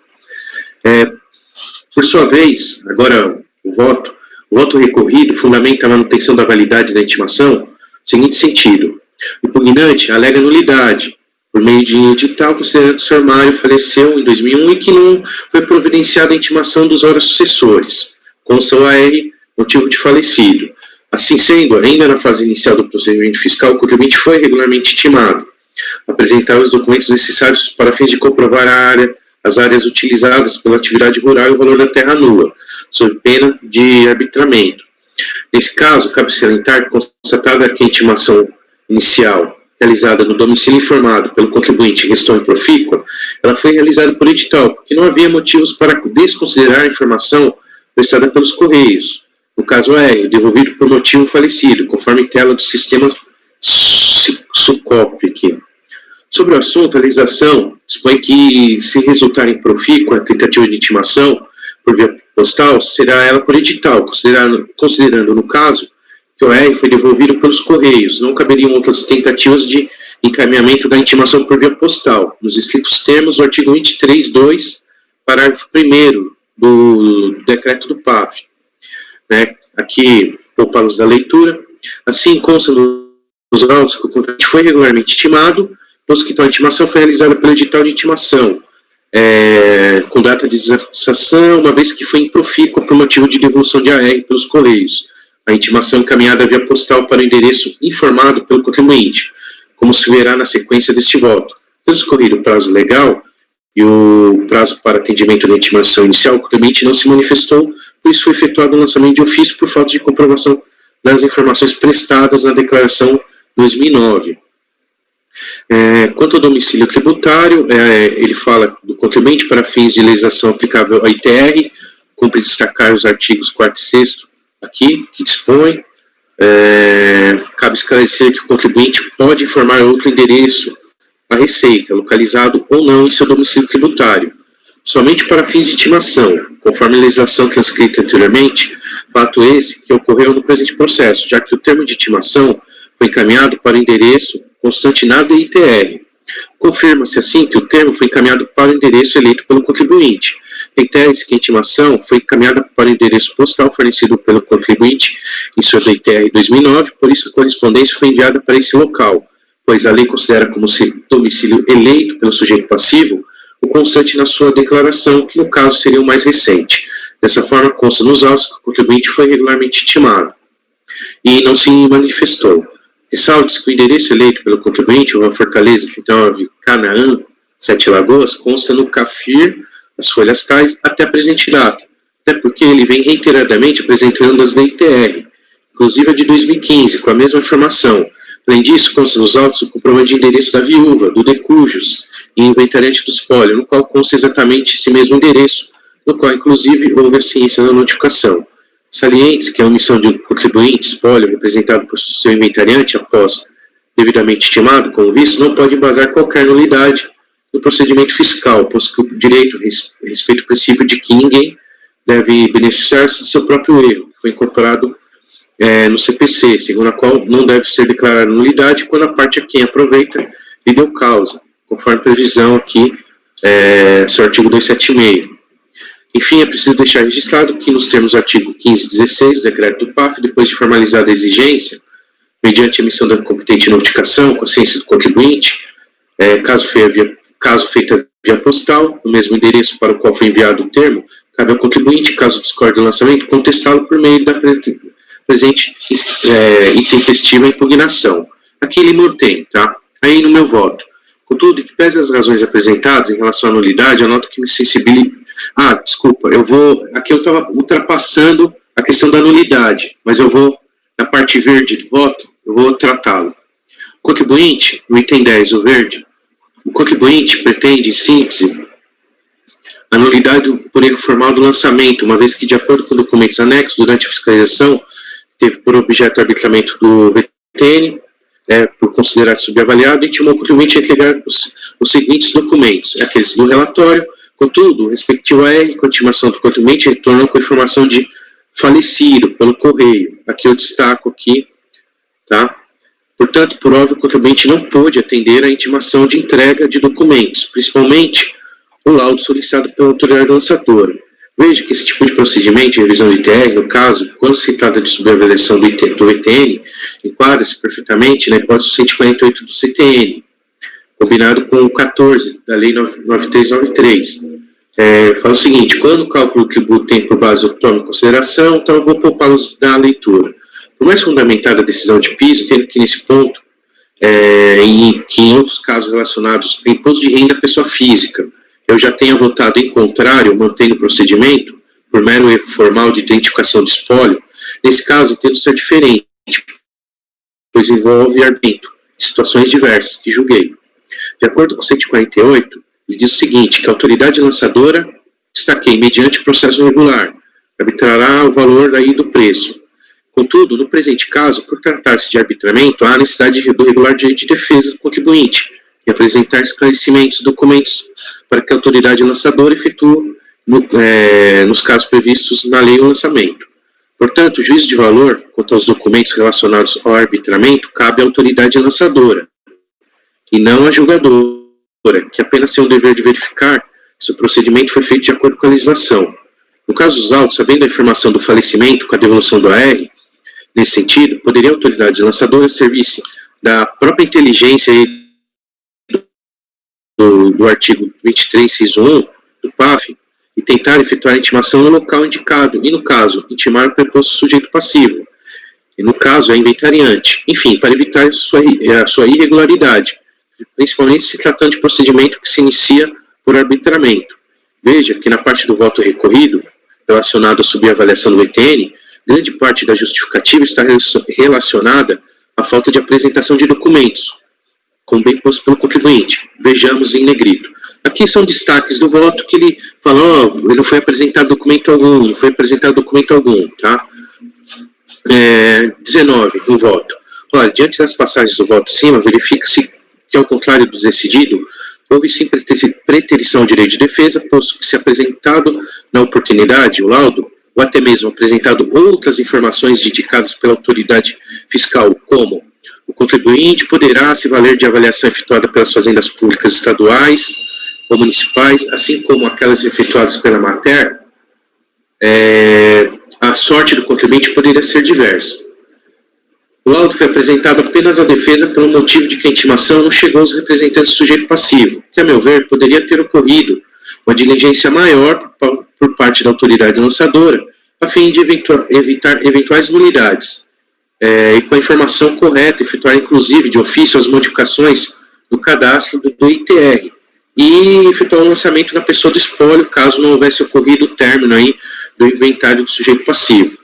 D: Por sua vez, agora o voto recorrido fundamenta a manutenção da validade da intimação no seguinte sentido: o impugnante alega nulidade por meio de edital, considerando que o senhor Mário faleceu em 2001 e que não foi providenciada a intimação dos órgãos sucessores, consta o AR, motivo de falecido. Assim sendo, ainda na fase inicial do procedimento fiscal, o contribuinte foi regularmente intimado a apresentar os documentos necessários para fins de comprovar as áreas utilizadas pela atividade rural e o valor da terra nua, sob pena de arbitramento. Nesse caso, cabe salientar que, constatada que a intimação inicial realizada no domicílio informado pelo contribuinte restou improfícua, ela foi realizada por edital, porque não havia motivos para desconsiderar a informação prestada pelos Correios, no caso devolvido por motivo falecido, conforme tela do sistema SUCOP aqui. Sobre o assunto, a legislação dispõe que, se resultar improfícua a tentativa de intimação por via postal, será ela por edital, considerando no caso, que o OR foi devolvido pelos Correios, não caberiam outras tentativas de encaminhamento da intimação por via postal, nos estritos termos do artigo 23.2, parágrafo 1º do decreto do PAF. Aqui, poupá-los da leitura. Assim, consta nos autos que o contribuinte foi regularmente intimado, posto que tal intimação foi realizada pelo edital de intimação, com data de desassação, uma vez que foi improfícua por motivo de devolução de AR pelos Correios. A intimação encaminhada via postal para o endereço informado pelo contribuinte, como se verá na sequência deste voto. Transcorrido o prazo legal e o prazo para atendimento da intimação inicial, o contribuinte não se manifestou, por isso foi efetuado o lançamento de ofício por falta de comprovação das informações prestadas na declaração 2009. Quanto ao domicílio tributário, ele fala do contribuinte para fins de legislação aplicável ao ITR, cumpre destacar os artigos 4º e 6º aqui, que dispõe. Cabe esclarecer que o contribuinte pode informar outro endereço à Receita, localizado ou não em seu domicílio tributário, somente para fins de intimação, conforme a legislação transcrita anteriormente, fato esse que ocorreu no presente processo, já que o termo de intimação foi encaminhado para o endereço constante na DITR. Confirma-se assim que o termo foi encaminhado para o endereço eleito pelo contribuinte. Reitera-se que a intimação foi encaminhada para o endereço postal fornecido pelo contribuinte em sua DITR 2009, por isso a correspondência foi enviada para esse local, pois a lei considera como domicílio eleito pelo sujeito passivo o constante na sua declaração, que no caso seria o mais recente. Dessa forma, consta nos autos que o contribuinte foi regularmente intimado e não se manifestou. Ressalte-se que o endereço eleito pelo contribuinte, Rua Fortaleza, 39, Canaã, 7 Lagoas, consta no CAFIR, as folhas tais, até a presente data, até porque ele vem reiteradamente apresentando as da ITR, inclusive a de 2015, com a mesma informação. Além disso, consta nos autos o comprovante de endereço da viúva, do decujus e inventariante do espólio, no qual consta exatamente esse mesmo endereço, no qual, inclusive, houve a ciência na notificação. Salientes que a omissão de um contribuinte, espólio, representado por seu inventariante após devidamente estimado como visto, não pode embasar qualquer nulidade no procedimento fiscal, pois que o direito respeita o princípio de que ninguém deve beneficiar-se de seu próprio erro, que foi incorporado no CPC, segundo a qual não deve ser declarada nulidade quando a parte a quem aproveita lhe deu causa, conforme previsão aqui, seu artigo 276. Enfim, é preciso deixar registrado que, nos termos do artigo 1516 do decreto do PAF, depois de formalizada a exigência, mediante a emissão da competente notificação, com a ciência do contribuinte, caso feita via postal, no mesmo endereço para o qual foi enviado o termo, cabe ao contribuinte, caso discorde do lançamento, contestá-lo por meio da presente intempestiva impugnação. Aqui ele mantém, tá? Aí no meu voto. Contudo, que pese as razões apresentadas em relação à nulidade, eu noto que me sensibilizo. Desculpa, aqui eu estava ultrapassando a questão da nulidade, mas eu vou, na parte verde do voto, eu vou tratá-lo. Contribuinte, no item 10, o verde, o contribuinte pretende, em síntese, a nulidade por erro formal do lançamento, uma vez que, de acordo com documentos anexos, durante a fiscalização, teve por objeto o arbitramento do VTN, por considerar subavaliado, intimou o contribuinte a entregar os seguintes documentos, aqueles do relatório. Contudo, respectivo a R, com a intimação do contribuinte, retornam com a informação de falecido pelo correio. Aqui eu destaco aqui, tá? Portanto, por óbvio, o contribuinte não pôde atender à intimação de entrega de documentos, principalmente o laudo solicitado pela autoridade lançadora. Veja que esse tipo de procedimento de revisão do ITR, no caso, quando se trata de subavaliação do VTN, enquadra-se perfeitamente na hipótese 148 do CTN, combinado com o 14 da Lei 9393. Fala o seguinte: quando o cálculo do tributo tem por base o toma em consideração, então eu vou poupá-los da leitura. Por mais fundamentada a decisão de piso, tendo que nesse ponto, que em outros casos relacionados ao imposto de renda à pessoa física, eu já tenha votado em contrário, mantendo o procedimento, por mero erro formal de identificação de espólio, nesse caso tendo ser diferente, pois envolve arbítrio, situações diversas, que julguei. De acordo com o 148, ele diz o seguinte, que a autoridade lançadora, destaquei, mediante processo regular, arbitrará o valor daí do preço. Contudo, no presente caso, por tratar-se de arbitramento, há necessidade do regular direito de defesa do contribuinte e apresentar esclarecimentos e documentos para que a autoridade lançadora efetue, nos casos previstos na lei, o lançamento. Portanto, o juízo de valor quanto aos documentos relacionados ao arbitramento cabe à autoridade lançadora, e não à julgadora, que apenas tem o dever de verificar se o procedimento foi feito de acordo com a legislação. No caso dos autos, sabendo a informação do falecimento com a devolução do AR, nesse sentido, poderia a autoridade lançadora servir-se da própria inteligência do artigo 23, inciso 1 do PAF e tentar efetuar a intimação no local indicado e, no caso, intimar o preposto sujeito passivo, e no caso, é inventariante, enfim, para evitar a sua irregularidade, principalmente se tratando de procedimento que se inicia por arbitramento. Veja que na parte do voto recorrido, relacionado à subavaliação do VTN, grande parte da justificativa está relacionada à falta de apresentação de documentos, como bem posto pelo contribuinte. Vejamos em negrito. Aqui são destaques do voto que ele fala, ele não foi apresentado documento algum, não foi apresentado documento algum, tá? 19, no voto. Olha, diante das passagens do voto acima, verifica-se que, ao contrário do decidido, houve sim preterição ao direito de defesa, posto que se apresentado na oportunidade o laudo, ou até mesmo apresentado outras informações indicadas pela autoridade fiscal, como o contribuinte poderá se valer de avaliação efetuada pelas fazendas públicas estaduais ou municipais, assim como aquelas efetuadas pela Mater, a sorte do contribuinte poderia ser diversa. O laudo foi apresentado apenas à defesa pelo motivo de que a intimação não chegou aos representantes do sujeito passivo, que, a meu ver, poderia ter ocorrido uma diligência maior por parte da autoridade lançadora, a fim de evitar eventuais nulidades, e com a informação correta, efetuar inclusive de ofício as modificações no cadastro do ITR, e efetuar o lançamento na pessoa do espólio, caso não houvesse ocorrido o término aí do inventário do sujeito passivo.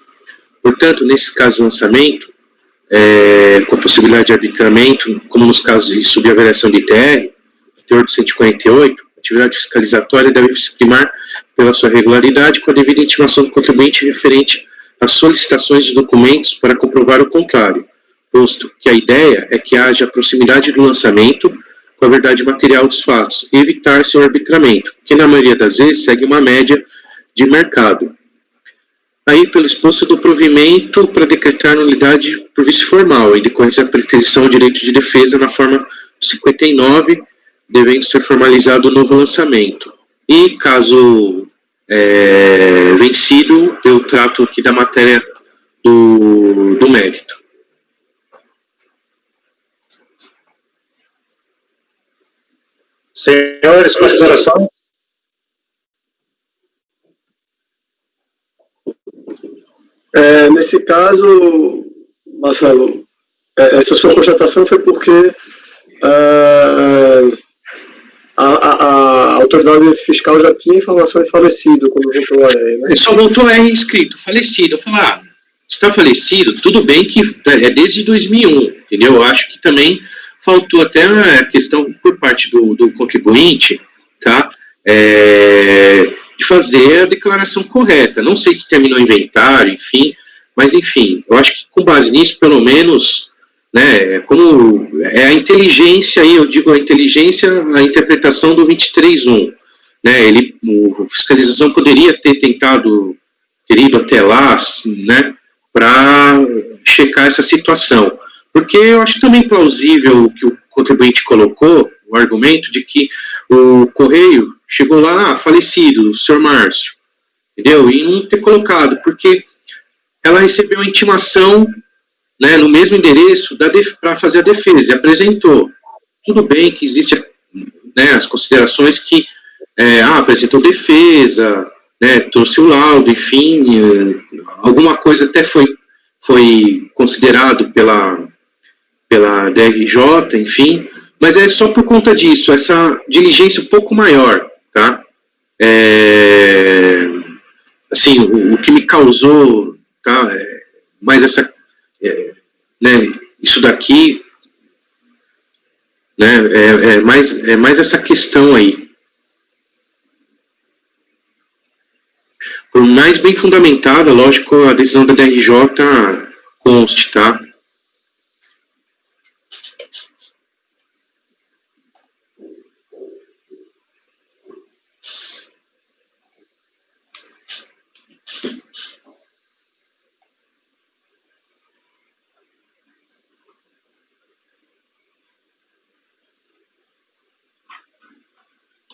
D: Portanto, nesses casos de lançamento, com a possibilidade de arbitramento, como nos casos de subavaliação de ITR, teor do 148, a atividade fiscalizatória deve se primar pela sua regularidade com a devida intimação do contribuinte referente às solicitações de documentos para comprovar o contrário, posto que a ideia é que haja proximidade do lançamento com a verdade material dos fatos, e evitar seu arbitramento, que na maioria das vezes segue uma média de mercado. Aí, pelo exposto do provimento para decretar nulidade por vício formal, em decorrência da prescrição ao direito de defesa na forma 59, devendo ser formalizado o novo lançamento. E, caso vencido, eu trato aqui da matéria do mérito.
B: Senhores, considerações?
C: Nesse caso, Marcelo, essa sua constatação foi porque a autoridade fiscal já tinha informação de falecido quando voltou a R, né?
D: Ele só voltou a R escrito, falecido. Eu falei, se está falecido, tudo bem que é desde 2001, entendeu? Eu acho que também faltou até a questão por parte do contribuinte, tá? De fazer a declaração correta. Não sei se terminou o inventário, enfim, mas enfim, eu acho que com base nisso, pelo menos, né, como é a inteligência aí, eu digo a inteligência, a interpretação do 23.1, né, a fiscalização poderia ter ido até lá, né, para checar essa situação. Porque eu acho também plausível o que o contribuinte colocou, o argumento de que o correio chegou lá, falecido, o senhor Márcio, entendeu? E não ter colocado, porque ela recebeu a intimação, né, no mesmo endereço para fazer a defesa, e apresentou. Tudo bem que existe, né, as considerações que apresentou defesa, né, trouxe o laudo, enfim, alguma coisa até foi considerado pela DRJ, enfim, mas é só por conta disso, essa diligência um pouco maior, tá? Assim, o que me causou, tá, mais essa, né, isso daqui, né, é mais essa questão aí. Por mais bem fundamentada, lógico, a decisão da DRJ conste, tá?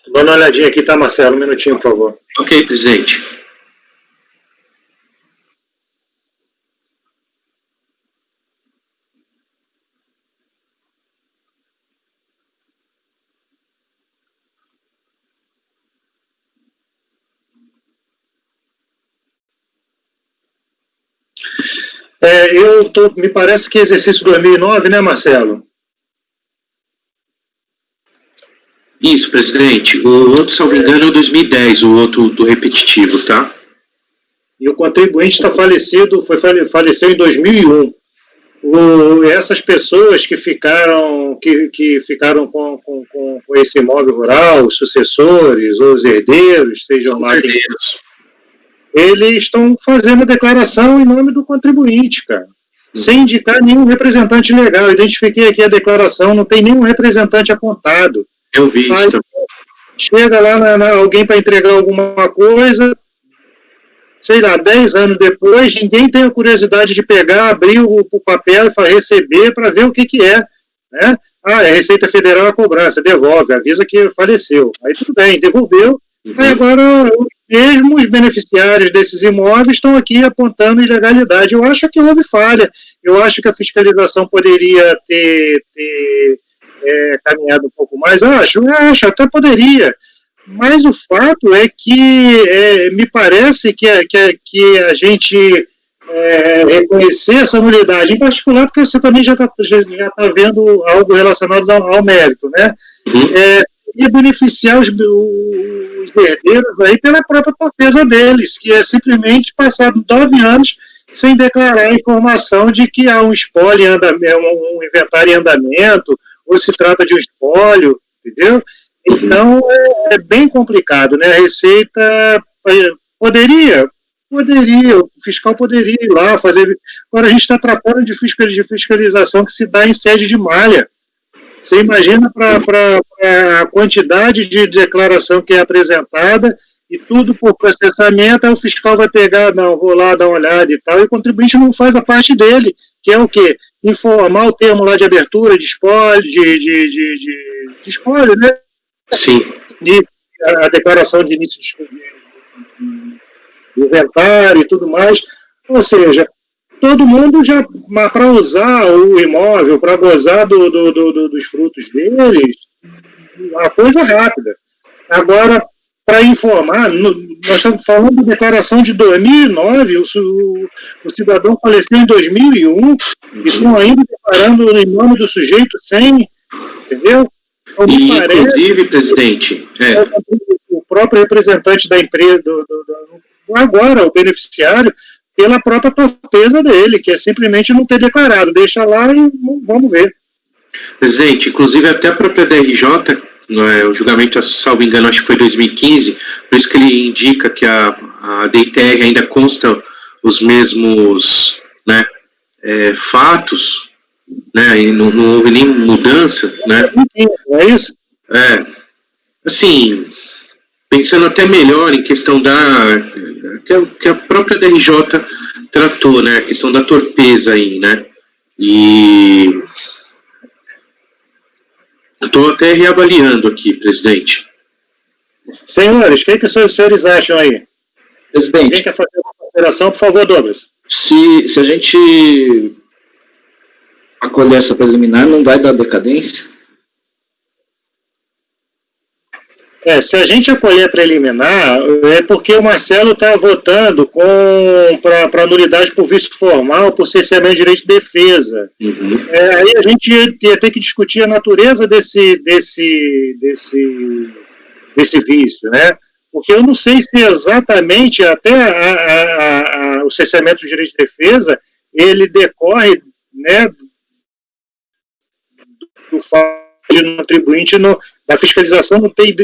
B: Dá uma olhadinha aqui, tá, Marcelo? Um minutinho, por favor.
D: Ok, presidente.
B: Me parece que exercício 2009, né, Marcelo?
D: Isso, presidente. O outro, salvo engano, é o 2010, o outro do repetitivo, tá?
B: E o contribuinte está falecido, faleceu em 2001. Essas pessoas que ficaram com esse imóvel rural, os sucessores ou os herdeiros, sejam lá quem, eles estão fazendo a declaração em nome do contribuinte, cara, sem indicar nenhum representante legal. Eu identifiquei aqui a declaração, não tem nenhum representante apontado.
D: Eu vi isso também.
B: Chega lá alguém para entregar alguma coisa, sei lá, 10 anos depois, ninguém tem a curiosidade de pegar, abrir o papel e receber para ver o que é, né? É a Receita Federal a cobrança, devolve, avisa que faleceu. Aí tudo bem, devolveu. Aí agora, mesmo os beneficiários desses imóveis estão aqui apontando ilegalidade. Eu acho que houve falha. Eu acho que a fiscalização poderia ter caminhado um pouco mais. Acho, até poderia. Mas o fato é que me parece que a gente reconhecer essa nulidade, em particular porque você também já tá vendo algo relacionado ao mérito, né? ia beneficiar os herdeiros aí pela própria torpeza deles, que é simplesmente passar 9 anos sem declarar a informação de que há um espólio em andamento, um inventário em andamento, ou se trata de um espólio, entendeu? Então, é bem complicado, né? A Receita poderia, o fiscal poderia ir lá fazer... Agora, a gente está tratando de fiscalização que se dá em sede de malha. Você imagina para a quantidade de declaração que é apresentada e tudo por processamento, aí o fiscal vai pegar, não, vou lá dar uma olhada e tal, e o contribuinte não faz a parte dele, que é o quê? Informar o termo lá de abertura, de espólio, de espólio, né?
D: Sim.
B: A declaração de início de inventário e tudo mais. Ou seja, todo mundo já, para usar o imóvel, para gozar dos frutos deles, a coisa rápida. Agora, para informar, nós estamos falando de declaração de 2009, o cidadão faleceu em 2001, e estão ainda declarando em nome do sujeito sem, entendeu? Então,
D: e, inclusive, presidente...
B: O próprio representante da empresa, agora, o beneficiário, pela própria torpeza dele, que é simplesmente não ter declarado. Deixa lá e vamos ver.
D: Presidente, inclusive até a própria DRJ, o julgamento, salvo engano, acho que foi 2015, por isso que ele indica que a DITR ainda consta os mesmos, né, fatos, né, e não houve nenhuma mudança, né?
B: É isso?
D: Assim, pensando até melhor em questão que a própria DRJ tratou, né, a questão da torpeza aí, né, e estou até reavaliando aqui, presidente.
B: Senhores, o que os senhores acham aí?
E: Presidente.
B: Quem quer fazer uma consideração, por favor, Douglas?
E: Se a gente acolher essa preliminar, não vai dar decadência?
B: Se a gente acolher a preliminar, é porque o Marcelo está votando para nulidade por vício formal, por cerceamento de direito de defesa.
D: Uhum.
B: Aí a gente ia ter que discutir a natureza desse vício, né? Porque eu não sei se exatamente até o cerceamento de direito de defesa ele decorre, né, do fato de um contribuinte da fiscalização não ter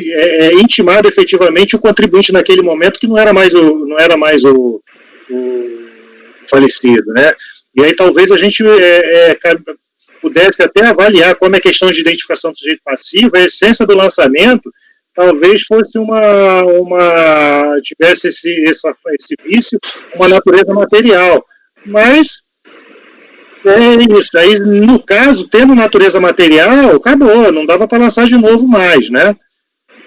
B: intimado efetivamente o contribuinte naquele momento, que não era mais o falecido, né? E aí talvez a gente pudesse até avaliar como é a questão de identificação do sujeito passivo, a essência do lançamento, talvez fosse tivesse esse vício, uma natureza material. Mas é isso. Aí, no caso, tendo natureza material, acabou, não dava para lançar de novo mais, né?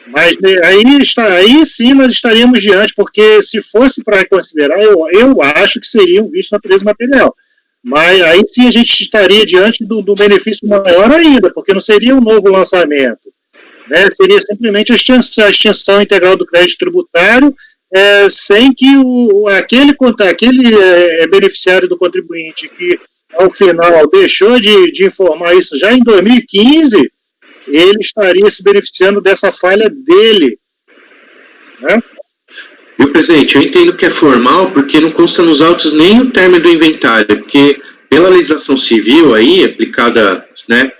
B: Mas aí sim nós estaríamos diante, porque se fosse para considerar, eu acho que seria um vício de natureza material. Mas aí sim a gente estaria diante do benefício maior ainda, porque não seria um novo lançamento, né? Seria simplesmente a extinção integral do crédito tributário, sem que aquele beneficiário do contribuinte que ao final deixou de informar isso já em 2015, ele estaria se beneficiando dessa falha dele, né?
D: Viu, presidente, eu entendo que é formal porque não consta nos autos nem o término do inventário, porque pela legislação civil aí, aplicada, né,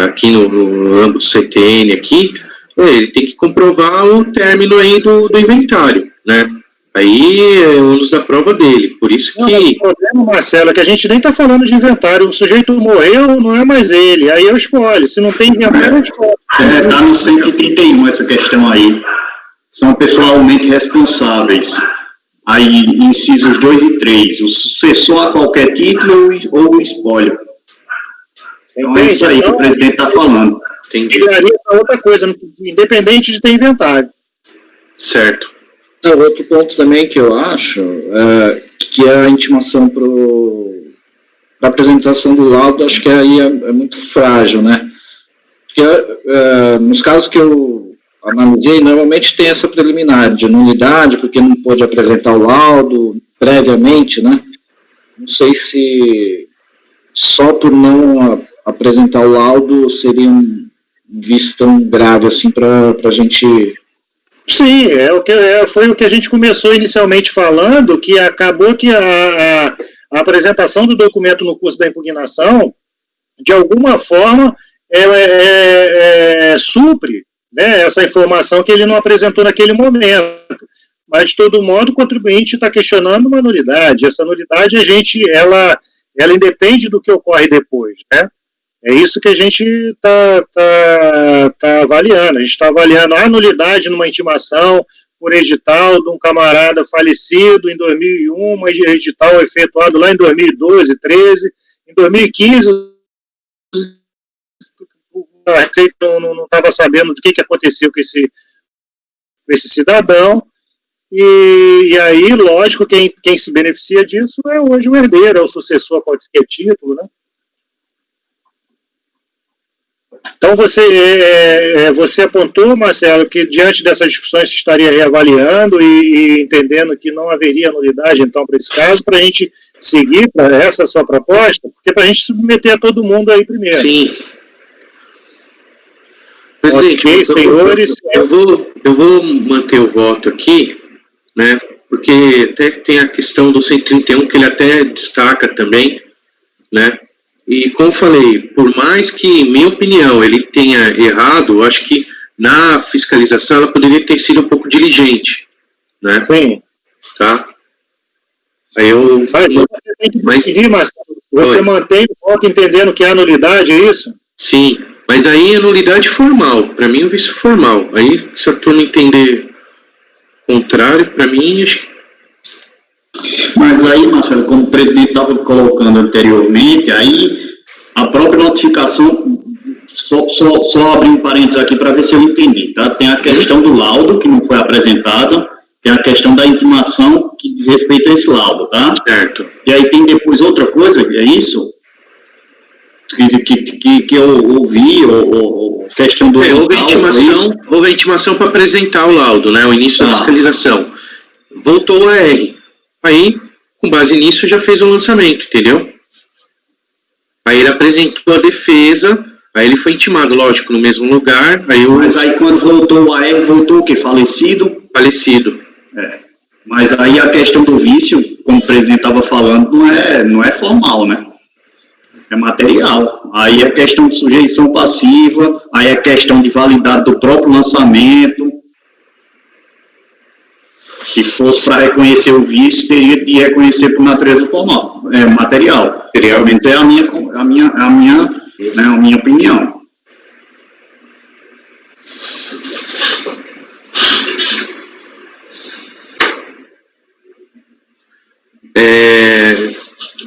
D: aqui no âmbito do CTN aqui, ele tem que comprovar o término aí do inventário, né? Aí é o uso da prova dele, por isso que...
B: O problema, Marcelo, é que a gente nem está falando de inventário, o sujeito morreu, não é mais ele, aí eu escolho, se não tem inventário, eu escolho.
F: Está no 131 essa questão aí. São pessoalmente responsáveis. Aí, incisos 2 e 3, o sucessor a qualquer título ou o espólio. Então é isso aí que o presidente está falando.
D: Entendi.
B: Tiraria para outra coisa, independente de ter inventário.
D: Certo.
E: Outro ponto também que eu acho que é a intimação para a apresentação do laudo, acho que aí é muito frágil, né? Porque nos casos que eu analisei, normalmente tem essa preliminar de nulidade, porque não pôde apresentar o laudo previamente, né? Não sei se só por não apresentar o laudo seria visto tão grave assim para a gente...
B: Sim, foi o que a gente começou inicialmente falando, que acabou que a apresentação do documento no curso da impugnação, de alguma forma, supre, né, essa informação que ele não apresentou naquele momento. Mas, de todo modo, o contribuinte está questionando uma nulidade. Essa nulidade, ela independe do que ocorre depois, né? É isso que a gente tá avaliando. A gente está avaliando a nulidade numa intimação por edital de um camarada falecido em 2001, mas edital efetuado lá em 2012, 2013. Em 2015, a Receita não estava sabendo do que aconteceu com esse cidadão. E aí, lógico, quem se beneficia disso é hoje o herdeiro, é o sucessor a qualquer título, né? Então, você apontou, Marcelo, que diante dessas discussões se estaria reavaliando e entendendo que não haveria nulidade, então, para esse caso, para a gente seguir para essa sua proposta, porque para a gente submeter a todo mundo aí primeiro.
D: Sim. Presidente,
B: ok, senhores.
D: Eu vou manter o voto aqui, né, porque até tem a questão do 131, que ele até destaca também, né, e como falei, por mais que, em minha opinião, ele tenha errado, eu acho que na fiscalização ela poderia ter sido um pouco diligente, né?
B: Sim.
D: Tá? Aí eu...
B: Você tem que decidir, Marcelo. Você mantém o voto entendendo que há nulidade, é isso?
D: Sim, mas aí é nulidade formal, para mim é um vício formal. Aí, se a turma entender contrário, para mim, acho que...
F: Mas aí, Marcelo, como o presidente estava colocando anteriormente, aí a própria notificação, só abrir um parênteses aqui para ver se eu entendi, tá? Tem a questão do laudo, que não foi apresentado, tem a questão da intimação, que diz respeito a esse laudo, tá?
D: Certo.
F: E aí tem depois outra coisa, é isso? Que eu ouvi, ou questão do...
D: Houve a intimação para apresentar o laudo, né? O início da fiscalização. Voltou a R. Aí, com base nisso, já fez o lançamento, entendeu? Aí ele apresentou a defesa, aí ele foi intimado, lógico, no mesmo lugar.
F: Mas aí quando voltou a R, voltou o quê? Falecido?
D: Falecido.
F: Mas aí a questão do vício, como o presidente estava falando, não é formal, né? É material. Aí é questão de sujeição passiva, aí é questão de validade do próprio lançamento. Se fosse para reconhecer o vício, teria de reconhecer por natureza formal, material. Realmente é a minha opinião.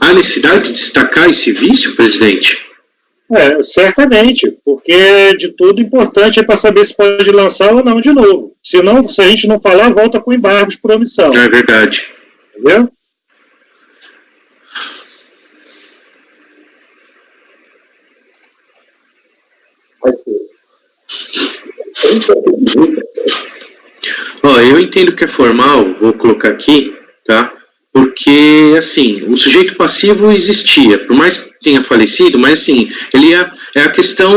D: Há necessidade de destacar esse vício, presidente?
B: Certamente, porque de tudo importante é para saber se pode lançar ou não de novo. Se a gente não falar, volta com embargos por omissão.
D: É verdade.
B: Entendeu?
D: Eu entendo que é formal, vou colocar aqui, tá? Porque, assim, o sujeito passivo existia, por mais que tenha falecido, mas, assim, ele é a questão,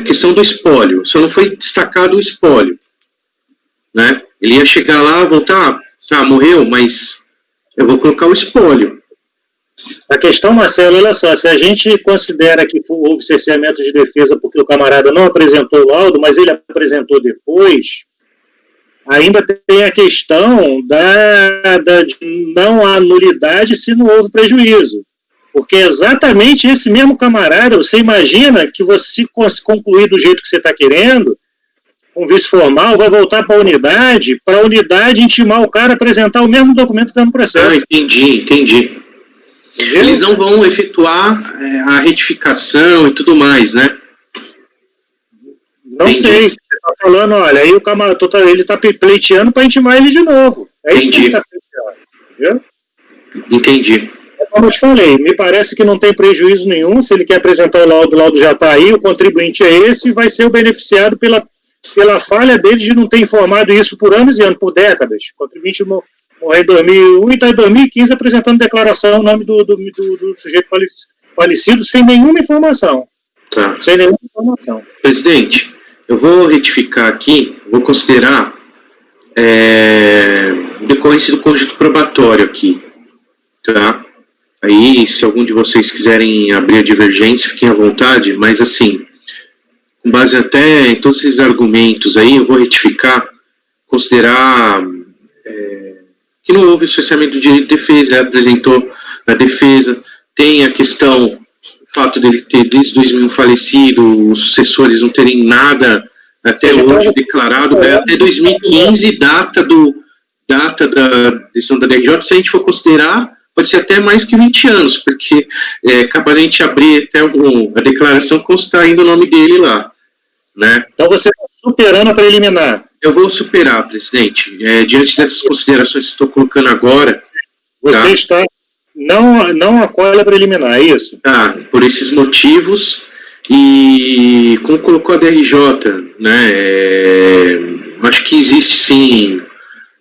D: questão do espólio, só não foi destacado o espólio, né? Ele ia chegar lá, voltar, morreu, mas eu vou colocar o espólio.
B: A questão, Marcelo, olha só, se a gente considera que houve cerceamento de defesa porque o camarada não apresentou o laudo, mas ele apresentou depois... Ainda tem a questão de não há nulidade se não houve prejuízo. Porque exatamente esse mesmo camarada, você imagina que você concluir do jeito que você está querendo, com vício formal, vai voltar para a unidade intimar o cara a apresentar o mesmo documento que está no processo.
D: Entendi.
B: Entendeu?
D: Eles não vão efetuar a retificação e tudo mais, né?
B: Não sei, você está falando, olha, aí o camarada, ele está pleiteando para intimar ele de novo. É isso que ele está pleiteando, entendeu?
D: Entendi.
B: Como eu te falei, me parece que não tem prejuízo nenhum, se ele quer apresentar o laudo já está aí, o contribuinte é esse, e vai ser o beneficiado pela falha dele de não ter informado isso por anos e anos, por décadas. O contribuinte morreu em 2001 e está em 2015 apresentando declaração no nome do sujeito falecido sem nenhuma informação.
D: Tá.
B: Sem nenhuma informação.
D: Presidente, eu vou retificar aqui, vou considerar decorrência do conjunto probatório aqui, tá? Aí, se algum de vocês quiserem abrir a divergência, fiquem à vontade, mas assim, com base até em todos esses argumentos aí, eu vou retificar, considerar que não houve o cerceamento do direito de defesa, ele apresentou a defesa, tem a questão, o fato dele ter desde 2001 falecido, os sucessores não terem nada até hoje declarado, até 2015, data da decisão da DRJ, se a gente for considerar, pode ser até mais que 20 anos, porque acaba a gente abrir até a declaração constar ainda o nome dele lá, né?
B: Então você está superando a preliminar.
D: Eu vou superar, presidente. Diante dessas considerações que estou colocando agora...
B: Você está... Não acolhe a preliminar, é isso?
D: Tá, por esses motivos, e como colocou a DRJ, né, acho que existe sim,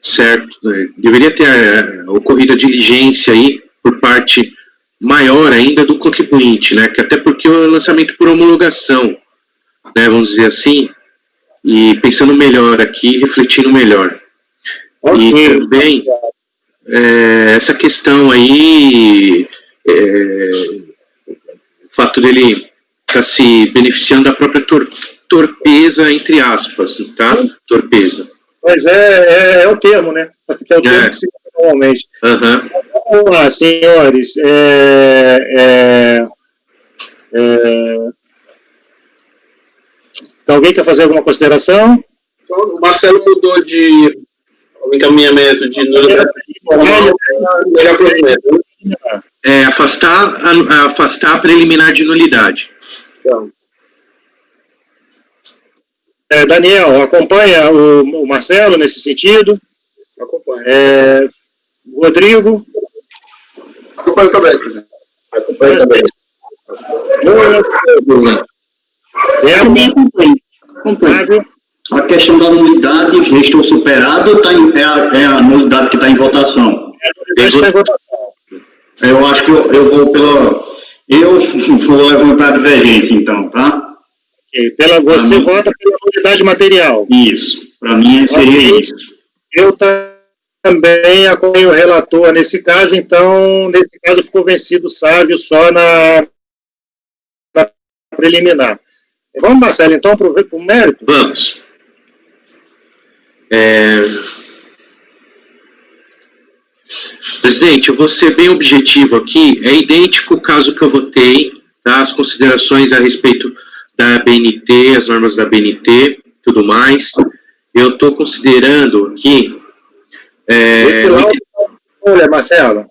D: certo, deveria ter ocorrido a diligência aí, por parte maior ainda do contribuinte, né, que até porque o lançamento por homologação, né, vamos dizer assim, e pensando melhor aqui, refletindo melhor. Okay. E também, essa questão aí, o fato dele estar se beneficiando da própria torpeza, entre aspas, tá? Torpeza.
B: Pois é o termo, né? É o termo que se usa normalmente. Vamos lá, senhores. Alguém quer fazer alguma consideração?
A: O Marcelo mudou de encaminhamento de nulidade.
D: Afastar a preliminar de nulidade.
A: Então.
B: Daniel, acompanha o Marcelo nesse sentido?
A: Acompanha.
B: Rodrigo?
A: Acompanha também, presidente. Acompanha também.
G: Também acompanho.
F: A questão da nulidade, restou superado, ou é a nulidade que está em votação? Eu acho que eu vou vou levantar a divergência, então, tá?
B: Você vota pela nulidade material?
F: Isso, para mim seria isso.
B: Eu também acompanho o relator nesse caso, então, nesse caso ficou vencido o Sávio só na preliminar. Vamos, Marcelo, então, para o mérito?
D: Vamos. Presidente, eu vou ser bem objetivo aqui. É idêntico o caso que eu votei, tá? As considerações a respeito da BNT, as normas da BNT, tudo mais. Eu estou considerando aqui...
B: Olha, Marcelo.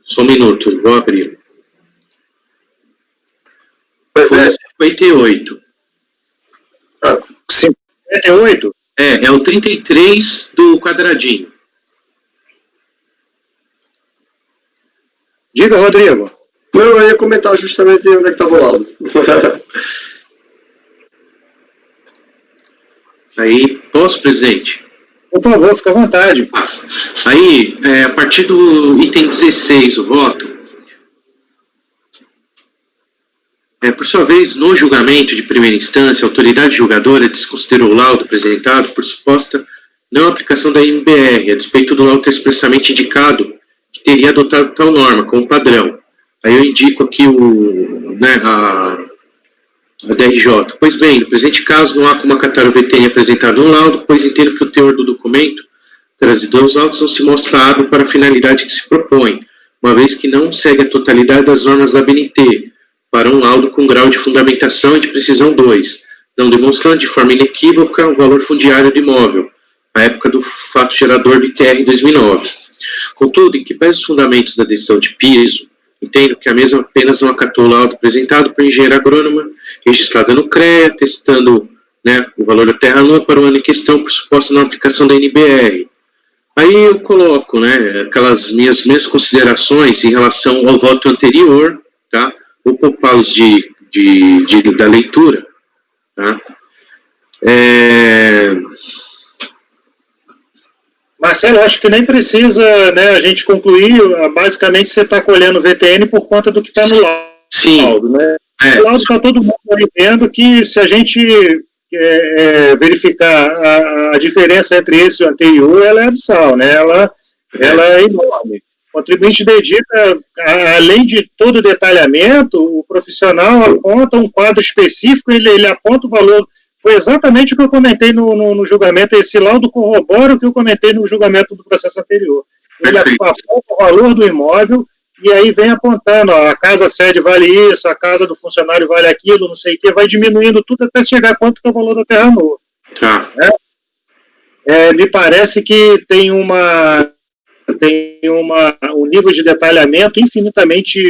D: Só um minuto, vou abrir. Foi 58.
B: 58?
D: É o 33 do quadradinho.
B: Diga, Rodrigo.
C: Não, eu ia comentar justamente onde é que estava o laudo.
D: Aí, posso, presidente?
B: Por favor, fica à vontade.
D: Aí, a partir do item 16, o voto, por sua vez, no julgamento de primeira instância, a autoridade julgadora desconsiderou o laudo apresentado por suposta não aplicação da NBR, a despeito do laudo ter expressamente indicado que teria adotado tal norma como padrão. Aí eu indico aqui a DRJ. Pois bem, no presente caso, não há como acatar o VTN apresentado no laudo, pois entendo que o teor do documento trazido aos autos não se mostra hábil para a finalidade que se propõe, uma vez que não segue a totalidade das normas da BNT, para um laudo com grau de fundamentação e de precisão 2, não demonstrando de forma inequívoca o valor fundiário do imóvel, à época do fato gerador do ITR 2009. Contudo, em que pese os fundamentos da decisão de piso, entendo que a mesma apenas não acatou o laudo apresentado por engenheira agrônoma, registrada no CREA, testando o valor da terra nua para o ano em questão por suposta não aplicação da NBR. Aí eu coloco aquelas minhas considerações em relação ao voto anterior, tá? Vou poupá-los da leitura, tá?
B: Marcelo, acho que nem precisa a gente concluir, basicamente você está colhendo o VTN por conta do que está no laudo,
D: Sim.
B: né? laudo está todo mundo aí vendo que se a gente verificar a diferença entre esse e o anterior, ela é abissal, né? Ela é enorme. O contribuinte dedica, além de todo o detalhamento, o profissional aponta um quadro específico, ele aponta o valor. Foi exatamente o que eu comentei no julgamento, esse laudo corrobora o que eu comentei no julgamento do processo anterior. Ele aponta o valor do imóvel e aí vem apontando, ó, a casa sede vale isso, a casa do funcionário vale aquilo, não sei o que, vai diminuindo tudo até chegar a quanto que é o valor da terra nua.
D: Tá.
B: Me parece que tem um nível de detalhamento infinitamente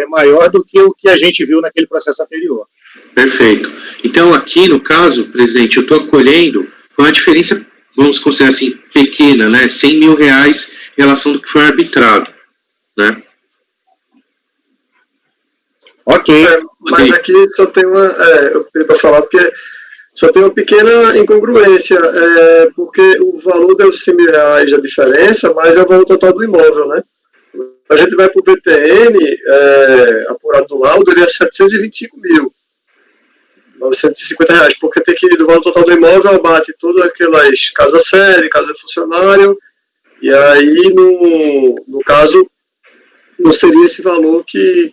B: maior do que o que a gente viu naquele processo anterior.
D: Perfeito. Então, aqui no caso, presidente, eu estou acolhendo, foi uma diferença, vamos considerar assim, pequena, né? R$100 mil em relação do que foi arbitrado, né?
B: Ok.
C: Mas aqui só tem eu queria falar porque só tem uma pequena incongruência, porque o valor dos R$100 mil a diferença, mas é o valor total do imóvel, né? A gente vai para o VTN, apurado do laudo, ele é R$725.950, porque tem que, do valor total do imóvel, abate todas aquelas casa-sede, casa de funcionário, e aí, no caso, não seria esse valor que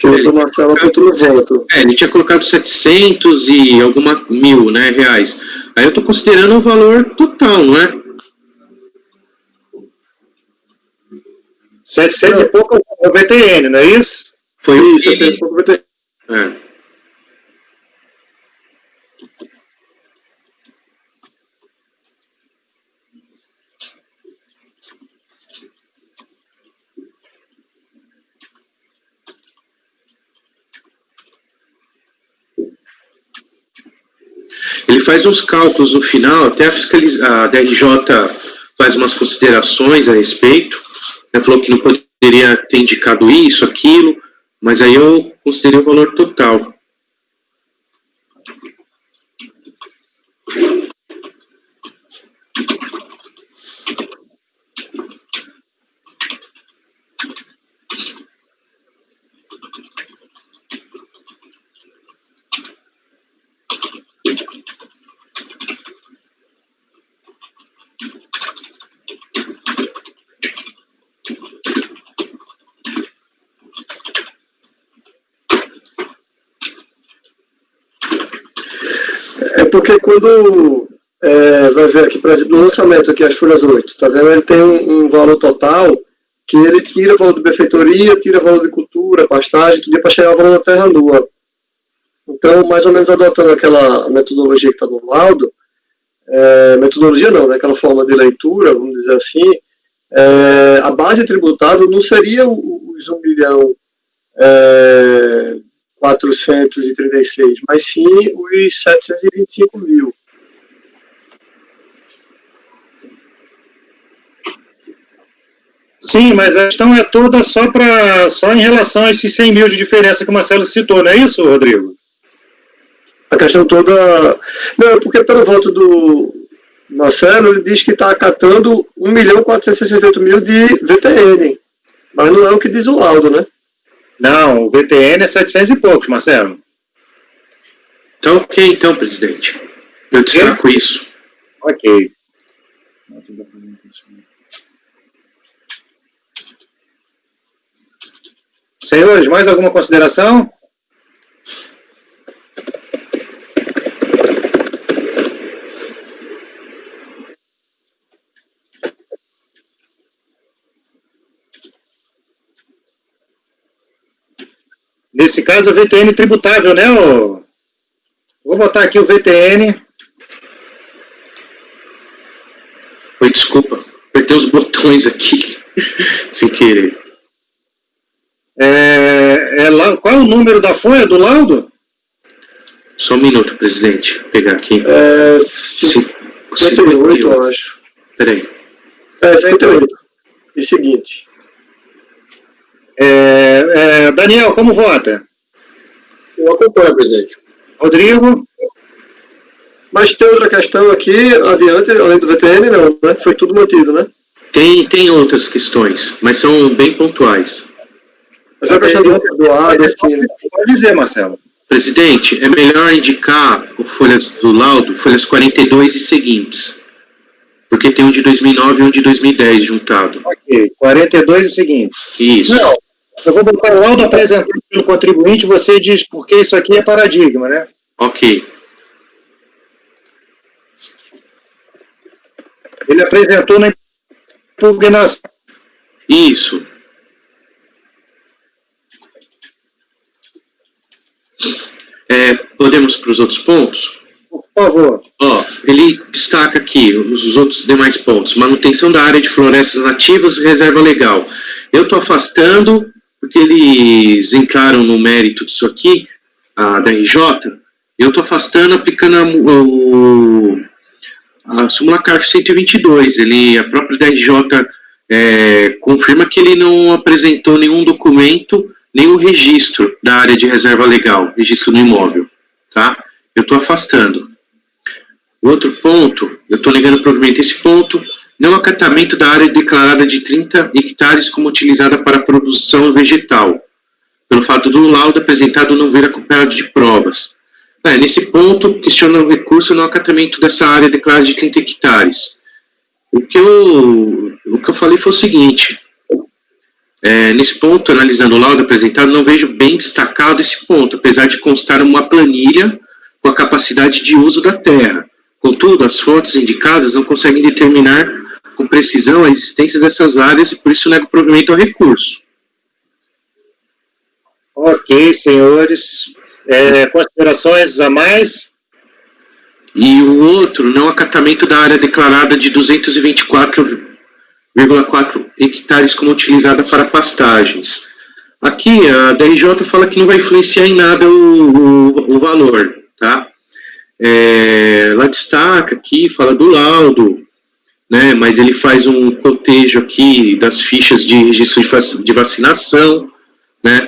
C: o doutor Marcelo apontou no voto.
D: Ele tinha colocado 700 e alguma mil, né, reais. Aí eu estou considerando o valor total, não é?
B: 700 e pouco é o VTN, não é isso?
D: Foi
C: Isso,
D: 700
C: e pouco VTN.
D: Ele faz uns cálculos no final, até a DRJ faz umas considerações a respeito, né, falou que não poderia ter indicado isso, aquilo, mas aí eu considerei o valor total.
C: Porque quando vai ver aqui, por exemplo, no lançamento aqui, as folhas 8, tá vendo? Ele tem um valor total que ele tira o valor de benfeitoria, tira o valor de cultura, pastagem, tudo para chegar ao valor da terra nua. Então, mais ou menos adotando aquela metodologia que está no laudo, metodologia não, né? Aquela forma de leitura, vamos dizer assim, a base tributável não seria os 1.436.000, mas sim os 725 mil.
B: Sim, mas a questão é toda só em relação a esses 100 mil de diferença que o Marcelo citou, não é isso, Rodrigo?
C: A questão toda... Não, é porque pelo voto do Marcelo, ele diz que está acatando 1.468.000 de VTN, mas não é o que diz o laudo, né?
B: Não, o VTN é 700 e poucos, Marcelo.
D: Tá ok, então, presidente. Eu destaco isso.
B: Ok. Senhores, mais alguma consideração? Nesse caso, o VTN tributável, né? Vou botar aqui o VTN.
D: Oi, desculpa. Apertei os botões aqui, sem querer.
B: Qual é o número da folha do laudo?
D: Só um minuto, presidente. Vou pegar aqui.
C: 58, eu acho.
D: Peraí.
C: 58. E seguinte.
B: Daniel, como vota?
C: Eu acompanho, presidente.
B: Rodrigo?
C: Mas tem outra questão aqui, adiante, além do VTN, não, né? Foi tudo mantido, né?
D: Tem outras questões, mas são bem pontuais.
C: Mas a questão do ar, assim,
B: Pode dizer, Marcelo.
D: Presidente, é melhor indicar o folhas do laudo, folhas 42 e seguintes. Porque tem um de 2009 e um de 2010 juntado.
B: Ok, 42 e seguinte.
D: Isso.
B: Não, eu vou botar o laudo apresentado pelo contribuinte, você diz porque isso aqui é paradigma, né?
D: Ok.
B: Ele apresentou na impugnação.
D: Isso. Podemos para os outros pontos?
B: Por favor.
D: Ó, ele destaca aqui os outros demais pontos. Manutenção da área de florestas nativas e reserva legal. Eu estou afastando, porque eles entraram no mérito disso aqui, da RJ, eu estou afastando aplicando a súmula CARF 122. A própria DRJ confirma que ele não apresentou nenhum documento, nenhum registro da área de reserva legal, registro do imóvel, tá? Eu estou afastando. O outro ponto, eu estou negando provimento esse ponto, não acatamento da área declarada de 30 hectares como utilizada para produção vegetal, pelo fato do laudo apresentado não vir acompanhado de provas. Nesse ponto, questiona o recurso no acatamento dessa área declarada de 30 hectares. O que eu falei foi o seguinte, nesse ponto, analisando o laudo apresentado, não vejo bem destacado esse ponto, apesar de constar uma planilha com a capacidade de uso da terra. Contudo, as fontes indicadas não conseguem determinar com precisão a existência dessas áreas e por isso nego provimento ao recurso.
B: Ok, senhores. Considerações a mais?
D: E o outro, não acatamento da área declarada de 224,4 hectares como utilizada para pastagens. Aqui, a DRJ fala que não vai influenciar em nada o valor, tá? Ela destaca aqui, fala do laudo, né, mas ele faz um cotejo aqui das fichas de registro de vacinação, né?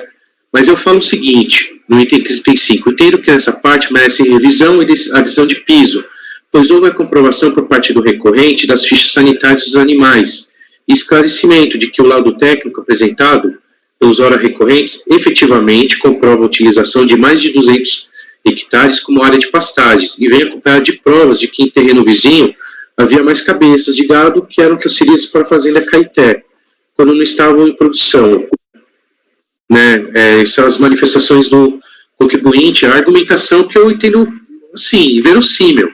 D: Mas eu falo o seguinte, no item 35, entendo que essa parte merece revisão e adição de piso, pois houve a comprovação por parte do recorrente das fichas sanitárias dos animais e esclarecimento de que o laudo técnico apresentado pelos ora recorrentes efetivamente comprova a utilização de mais de 200 hectares como área de pastagens e vem acompanhado de provas de que em terreno vizinho havia mais cabeças de gado que eram transferidas para a fazenda Caeté, quando não estavam em produção. São as manifestações do contribuinte, a argumentação que eu entendo, assim, verossímil.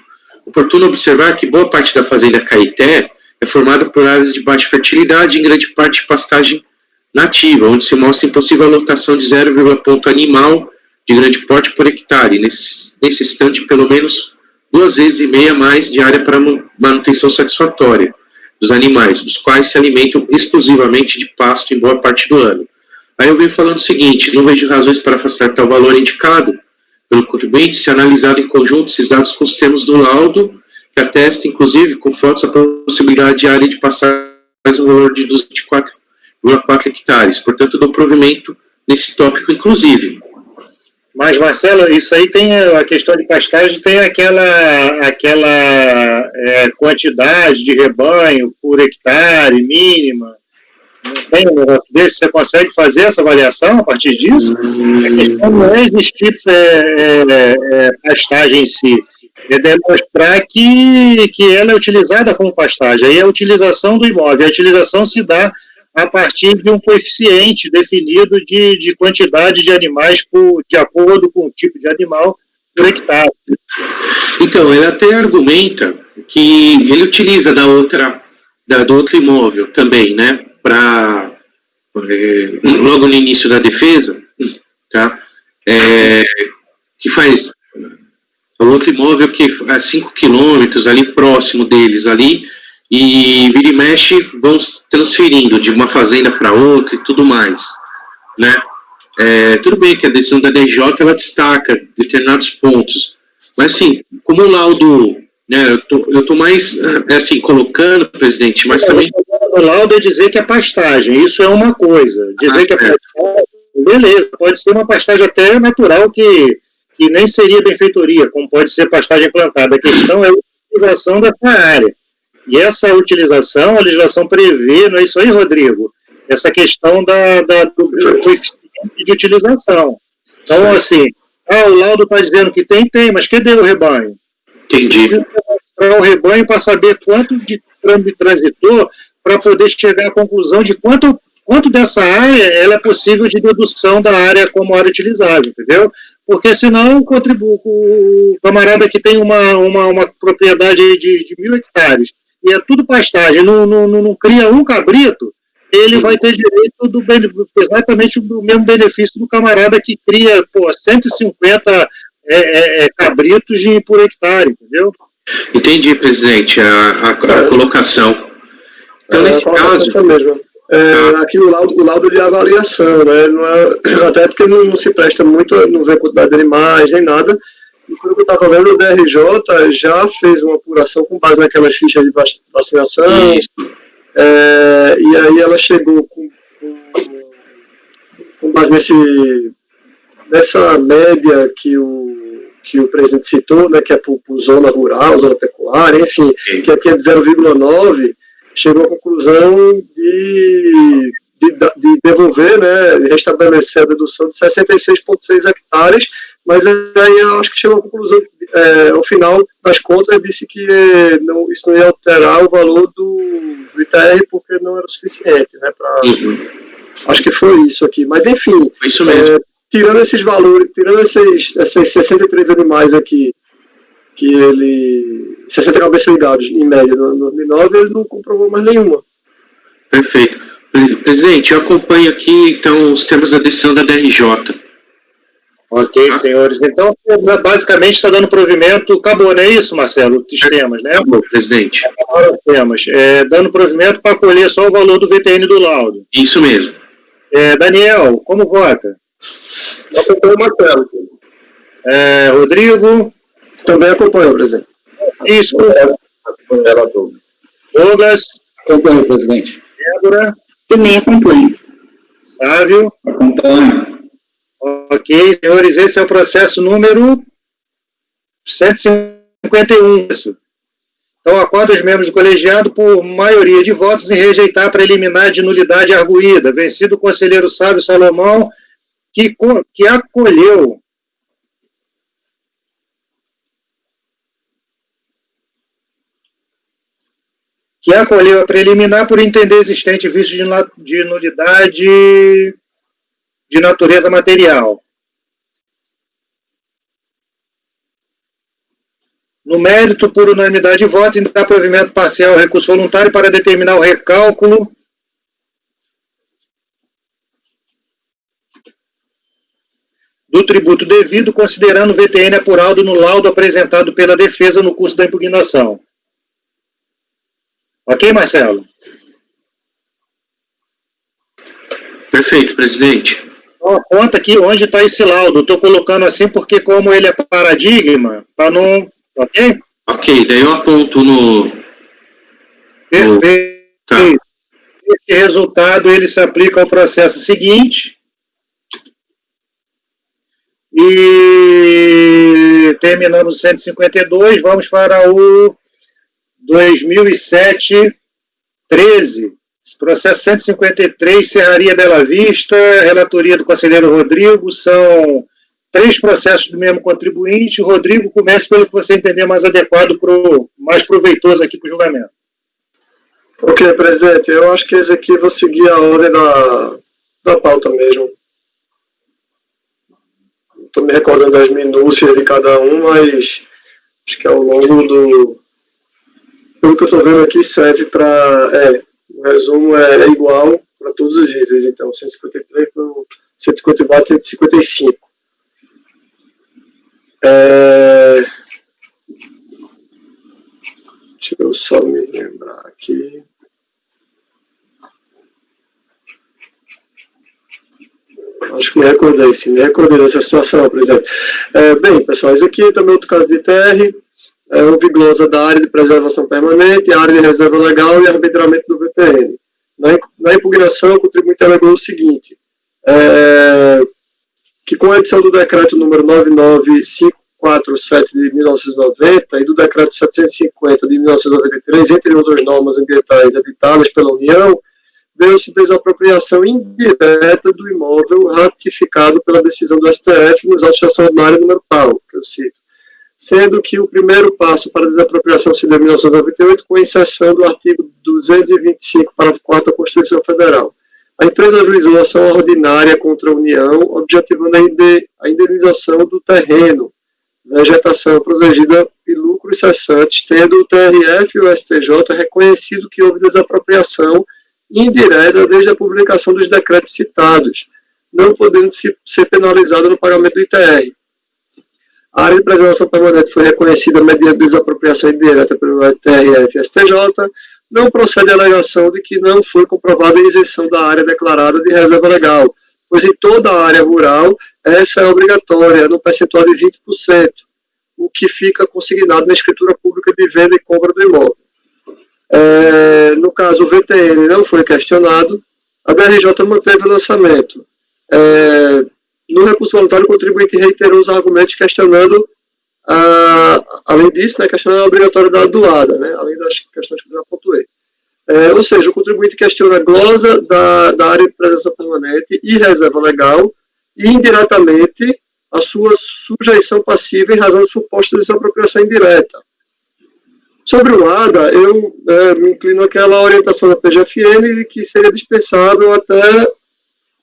D: Oportuno observar que boa parte da fazenda Caeté é formada por áreas de baixa fertilidade e em grande parte de pastagem nativa, onde se mostra impossível a lotação de 0, ponto animal de grande porte por hectare, necessitando de pelo menos 2,5 vezes mais de área para manutenção satisfatória dos animais, os quais se alimentam exclusivamente de pasto em boa parte do ano. Aí eu venho falando o seguinte, não vejo razões para afastar tal valor indicado pelo contribuinte, se analisado em conjunto esses dados com os termos do laudo, que atesta, inclusive, com fotos, a possibilidade de área de passagem no valor de 224,4 hectares. Portanto, dou provimento nesse tópico, inclusive.
B: Mas, Marcelo, isso aí tem a questão de pastagem, tem aquela quantidade de rebanho por hectare mínima. Não tem um negócio desse? Você consegue fazer essa avaliação a partir disso? A questão não é existir pastagem em si, é demonstrar que ela é utilizada como pastagem. Aí a utilização do imóvel, a utilização se dá a partir de um coeficiente definido de quantidade de animais de acordo com o tipo de animal por hectare.
D: Então, ele até argumenta que ele utiliza do outro imóvel também, né? Logo no início da defesa, tá? Que faz o outro imóvel que é 5 quilômetros ali próximo deles ali, e vira e mexe vão transferindo de uma fazenda para outra e tudo mais, né? Tudo bem que a decisão da DRJ ela destaca determinados pontos, mas assim, como o laudo, né, eu tô mais assim colocando, presidente, mas também
B: o laudo é dizer que é pastagem, isso é uma coisa. Dizer que é pastagem, beleza, pode ser uma pastagem até natural que nem seria benfeitoria, como pode ser pastagem plantada. A questão é a utilização dessa área. E essa utilização, a legislação prevê, não é isso aí, Rodrigo? Essa questão do coeficiente de utilização. Então, assim, o laudo está dizendo que tem, mas cadê o rebanho?
D: Entendi.
B: Precisa mostrar o rebanho para saber quanto de trâmite transitou, para poder chegar à conclusão de quanto dessa área ela é possível de dedução da área como área utilizável, entendeu? Porque senão o camarada que tem uma propriedade de 1.000 hectares e é tudo pastagem, não cria um cabrito, ele vai ter direito exatamente do mesmo benefício do camarada que cria 150 cabritos por hectare, entendeu?
D: Entendi, presidente, a colocação. Então, nesse caso...
C: mesmo. Aqui o laudo de avaliação, né? Não é, até porque não se presta muito, não vê quantidade de animais, nem nada. E quando eu estava vendo, o DRJ já fez uma apuração com base naquelas fichas de vacinação. E aí ela chegou com base nessa média que o presidente citou, né, que é por zona rural, zona pecuária, enfim, que aqui é de 0,9, chegou à conclusão de devolver, né, de restabelecer a dedução de 66,6 hectares, mas aí eu acho que chegou à conclusão, ao final das contas, disse que isso não ia alterar o valor do ITR porque não era suficiente, né, acho que foi isso aqui, mas enfim,
D: isso mesmo.
C: Tirando esses valores, tirando esses 63 animais aqui, que ele... 60 cabeças ligados, em média, no 2009, ele não comprovou mais nenhuma.
D: Perfeito. Presidente, eu acompanho aqui, então, os termos da decisão da DRJ.
B: Ok, senhores. Então, basicamente, está dando provimento, acabou, não é isso, Marcelo? Os temas, né?
D: Acabou, presidente.
B: Agora os temas. Dando provimento para colher só o valor do VTN do laudo.
D: Isso mesmo.
B: Daniel, como vota?
C: Eu acompanho o Marcelo.
B: Rodrigo?
C: Também acompanho, presidente.
B: Isso. Douglas?
E: Acompanho, presidente.
B: Débora?
G: Também acompanho.
B: Sávio?
E: Acompanho.
B: Ok, senhores, esse é o processo número 151. Então, acordo os membros do colegiado por maioria de votos em rejeitar a preliminar de nulidade arguída, vencido o conselheiro Sávio Salomão, que acolheu a preliminar por entender existente vício de nulidade de natureza material. No mérito, por unanimidade de voto, ainda dá provimento parcial ao recurso voluntário para determinar o recálculo do tributo devido, considerando o VTN apurado no laudo apresentado pela defesa no curso da impugnação. Ok, Marcelo?
D: Perfeito, presidente.
B: Então, conta aqui onde está esse laudo. Estou colocando assim porque, como ele é paradigma, para não... Ok?
D: Ok, daí eu aponto no...
B: Perfeito.
D: Tá.
B: Esse resultado, ele se aplica ao processo seguinte. E terminamos o 152, vamos para o 2007-13. Esse processo 153, Serraria Bela Vista, relatoria do conselheiro Rodrigo, são 3 processos do mesmo contribuinte. Rodrigo, comece pelo que você entender mais adequado, mais proveitoso aqui para o julgamento.
C: Ok, presidente, eu acho que esse aqui eu vou seguir a ordem da pauta mesmo. Estou me recordando das minúcias de cada um, mas acho que ao longo do... Pelo que eu estou vendo aqui, serve para... o resumo é igual para todos os itens, então 153 para 154 e 155. Deixa eu só me lembrar aqui. Acho que me recordei dessa situação, presidente. Bem, pessoal, esse aqui é também outro caso de ITR. Houve glosa da área de preservação permanente, a área de reserva legal e arbitramento do VTN. Na impugnação, o contribuinte alegou o seguinte, que com a edição do decreto número 99547 de 1990 e do decreto 750 de 1993, entre outras normas ambientais editadas pela União, deu-se desapropriação indireta do imóvel ratificado pela decisão do STF nos autos de ação ordinária número tal, que eu cito, sendo que o primeiro passo para a desapropriação se deu em 1998 com a inserção do artigo 225, parágrafo 4 da Constituição Federal. A empresa ajuizou ação ordinária contra a União, objetivando a indenização do terreno, vegetação protegida e lucros cessantes, tendo o TRF e o STJ reconhecido que houve desapropriação indireta desde a publicação dos decretos citados, não podendo ser penalizada no pagamento do ITR. A área de preservação permanente foi reconhecida mediante desapropriação indireta pelo TRF e STJ. Não procede a alegação de que não foi comprovada a isenção da área declarada de reserva legal, pois em toda a área rural essa é obrigatória, no percentual de 20%, o que fica consignado na escritura pública de venda e compra do imóvel. No caso, o VTN não foi questionado, a DRJ manteve o lançamento. No recurso voluntário, o contribuinte reiterou os argumentos questionando, além disso, né, questionando a obrigatoriedade doada, né, além das questões que eu já pontuei. Ou seja, o contribuinte questiona a glosa da área de presença permanente e reserva legal e, indiretamente, a sua sujeição passiva em razão de suposta desapropriação indireta. Sobre o ADA, eu me inclino àquela orientação da PGFN de que seria dispensável até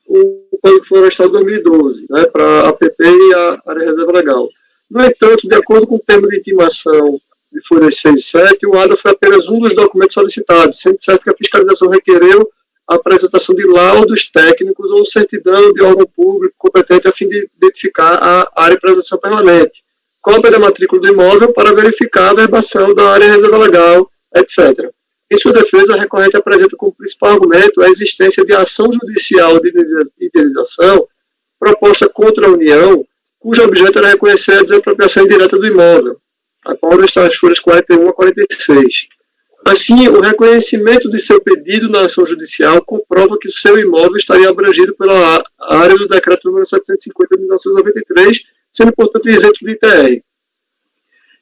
C: o Código Florestal de 2012, né, para a APP e a área de reserva legal. No entanto, de acordo com o termo de intimação de folhas 6 e 7, o ADA foi apenas um dos documentos solicitados, sendo certo que a fiscalização requereu a apresentação de laudos técnicos ou certidão de órgão público competente a fim de identificar a área de preservação permanente, cópia da matrícula do imóvel para verificar a verbação da área de reserva legal, etc. Em sua defesa, a recorrente apresenta como principal argumento a existência de ação judicial de indenização proposta contra a União, cujo objeto era reconhecer a desapropriação indireta do imóvel, a qual está as folhas 41 a 46. Assim, o reconhecimento de seu pedido na ação judicial comprova que o seu imóvel estaria abrangido pela área do decreto número 750 de 1993, sendo, portanto, isento de ITR.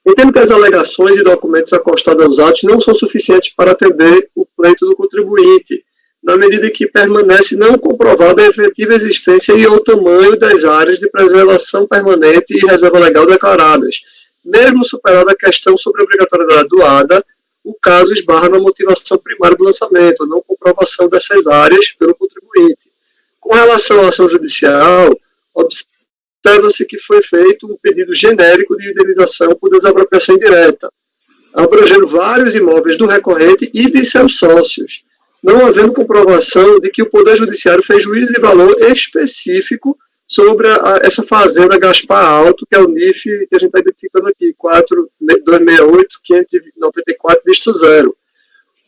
C: Entendo que as alegações e documentos acostados aos autos não são suficientes para atender o pleito do contribuinte, na medida em que permanece não comprovada a efetiva existência e ou tamanho das áreas de preservação permanente e reserva legal declaradas. Mesmo superada a questão sobre a obrigatoriedade do ADA, o caso esbarra na motivação primária do lançamento, a não comprovação dessas áreas pelo contribuinte. Com relação à ação judicial, observa-se que foi feito um pedido genérico de indenização por desapropriação indireta, abrangendo vários imóveis do recorrente e de seus sócios, não havendo comprovação de que o Poder Judiciário fez juízo de valor específico sobre essa fazenda Gaspar Alto, que é o NIF que a gente está identificando aqui, 4268-594-0.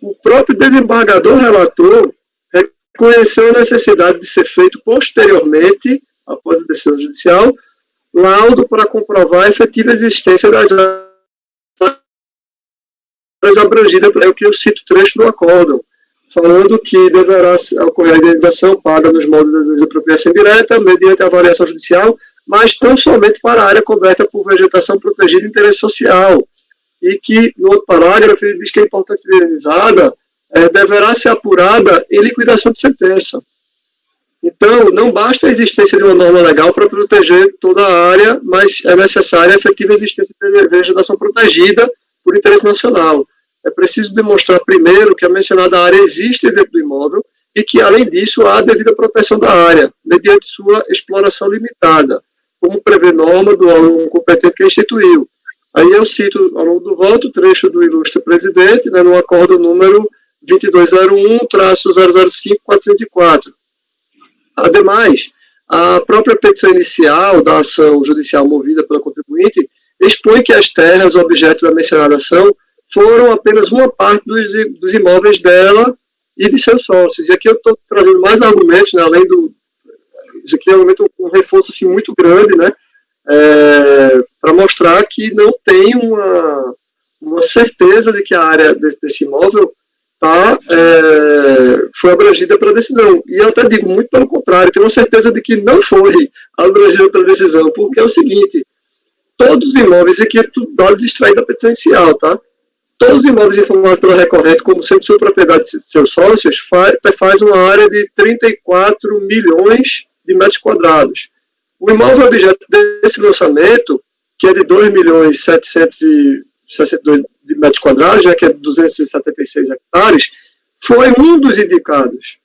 C: O próprio desembargador relator reconheceu a necessidade de ser feito posteriormente, após a decisão judicial, laudo para comprovar a efetiva existência das áreas abrangidas, é o que eu cito trecho do acórdão, falando que deverá ocorrer a indenização paga nos modos de desapropriação direta, mediante a avaliação judicial, mas tão somente para a área coberta por vegetação protegida de interesse social. E que, no outro parágrafo, ele diz que a importância indenizada deverá ser apurada em liquidação de sentença. Então, não basta a existência de uma norma legal para proteger toda a área, mas é necessária a efetiva existência de vegetação protegida por interesse nacional. É preciso demonstrar primeiro que a mencionada área existe dentro do imóvel e que, além disso, há a devida proteção da área, mediante sua exploração limitada, como prevê norma do órgão competente que instituiu. Aí eu cito, ao longo do voto, trecho do ilustre presidente, né, no acordo número 2201-005-404. Ademais, a própria petição inicial da ação judicial movida pela contribuinte expõe que as terras objeto da mencionada ação foram apenas uma parte dos imóveis dela e de seus sócios. E aqui eu estou trazendo mais argumentos, né, além do... Isso aqui é um reforço assim, muito grande, né, para mostrar que não tem uma certeza de que a área desse imóvel foi abrangida pela decisão. E eu até digo muito pelo contrário, tenho uma certeza de que não foi abrangida pela decisão, porque é o seguinte, todos os imóveis, aqui é tudo dados extraídos da petição inicial, tá? todos os imóveis informados pela recorrente como sendo sua propriedade de seus sócios, faz uma área de 34 milhões de metros quadrados. O imóvel objeto desse lançamento, que é de 2.762 de metros quadrados, que é 276 hectares, foi um dos indicados.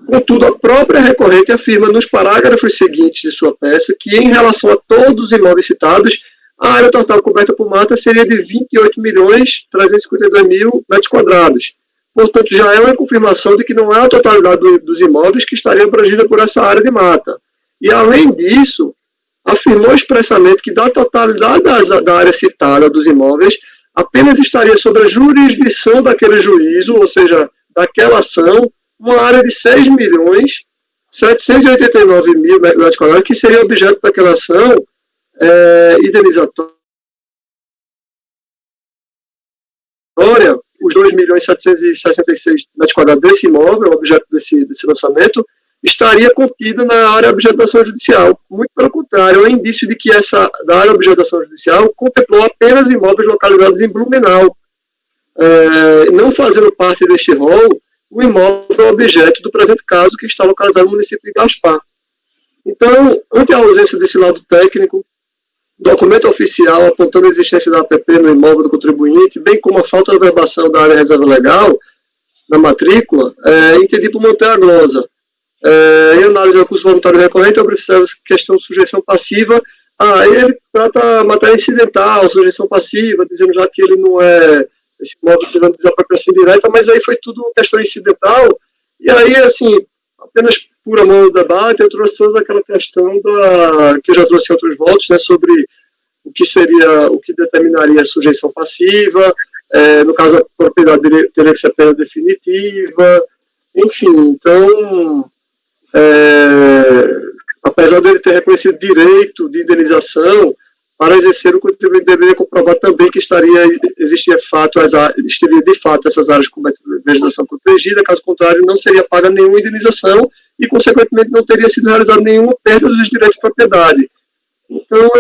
C: Contudo, a própria recorrente afirma nos parágrafos seguintes de sua peça que, em relação a todos os imóveis citados, a área total coberta por mata seria de 28.352.000 metros quadrados. Portanto, já é uma confirmação de que não é a totalidade dos imóveis que estaria abrangida por essa área de mata. E, além disso, afirmou expressamente que da totalidade da área citada dos imóveis, apenas estaria sob a jurisdição daquele juízo, ou seja, daquela ação, uma área de 6.789.000 metros quadrados, que seria objeto daquela ação indenizatória, os 2.766 metros quadrados desse imóvel, objeto desse lançamento, estaria contida na área objeto da ação judicial. Muito pelo contrário, é um indício de que essa da área objeto da ação judicial contemplou apenas imóveis localizados em Blumenau, não fazendo parte deste rol o imóvel objeto do presente caso, que está localizado no município de Gaspar. Então, ante a ausência desse laudo técnico, documento oficial apontando a existência da APP no imóvel do contribuinte, bem como a falta de averbação da área reserva legal na matrícula, entendi por manter a glosa. Em análise do recurso voluntário recorrente, observa a questão de sujeição passiva. Ele trata a matéria incidental, sujeição passiva, dizendo já que ele não é esse imóvel tendo desapropriação direta, mas aí foi tudo questão incidental. E aí, assim, apenas por amor do debate, eu trouxe toda aquela questão que eu já trouxe em outros votos, né, sobre o que determinaria a sujeição passiva, no caso a propriedade teria que ser perda definitiva, enfim, então, apesar dele ter reconhecido direito de indenização, para exercer o contribuinte deveria comprovar também que existiria de fato essas áreas com vegetação protegida, caso contrário não seria paga nenhuma indenização e, consequentemente, não teria sido realizada nenhuma perda dos direitos de propriedade. Então,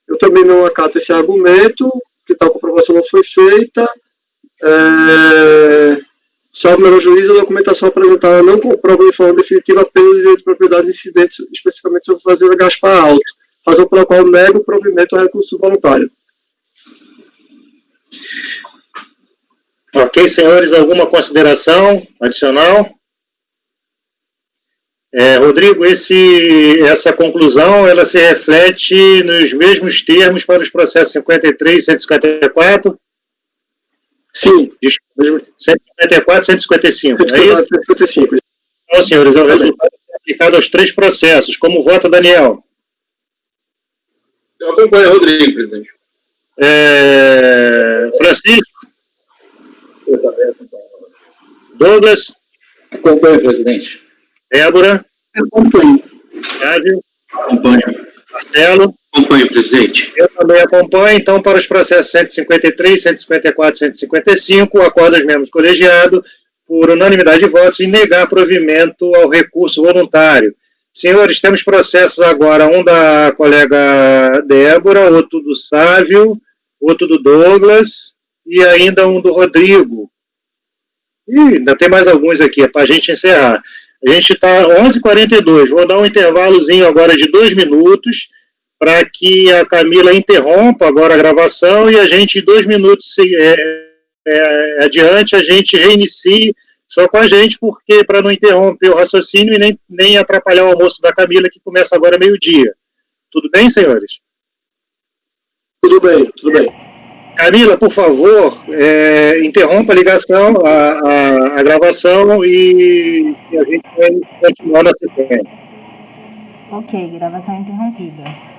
C: eu também não acato esse argumento, que tal comprovação não foi feita. Salvo o melhor juízo, a documentação apresentada não comprova de forma definitiva a perda de direito de propriedade incidentes especificamente sobre fazenda Gaspar Alto, razão pela qual nego o provimento ao recurso voluntário.
B: Ok, senhores, alguma consideração adicional? Rodrigo, essa conclusão, ela se reflete nos mesmos termos para os processos 53 e 154?
C: Sim.
B: 154 e 155, é isso?
C: 155.
B: Então, senhores, é o resultado aplicado aos três processos. Como vota, Daniel?
A: Eu acompanho, Rodrigo, presidente.
B: Francisco? Eu também acompanho. Douglas?
E: Acompanho, presidente.
B: Débora?
G: Acompanho.
B: Flávio?
F: Acompanho.
B: Marcelo?
D: Acompanho, presidente.
B: Eu também acompanho. Então, para os processos 153, 154 e 155, o acordo dos membros colegiado, por unanimidade de votos, em negar provimento ao recurso voluntário. Senhores, temos processos agora, um da colega Débora, outro do Sávio, outro do Douglas e ainda um do Rodrigo. E ainda tem mais alguns aqui, para a gente encerrar. A gente está 11h42, vou dar um intervalozinho agora de 2 minutos para que a Camila interrompa agora a gravação e a gente, 2 minutos adiante, a gente reinicie só com a gente, porque para não interromper o raciocínio e nem atrapalhar o almoço da Camila, que começa agora meio-dia. Tudo bem, senhores?
C: Tudo bem, tudo bem.
B: Camila, por favor, interrompa a ligação, a gravação e a gente vai continuar na sequência.
H: Ok, gravação interrompida.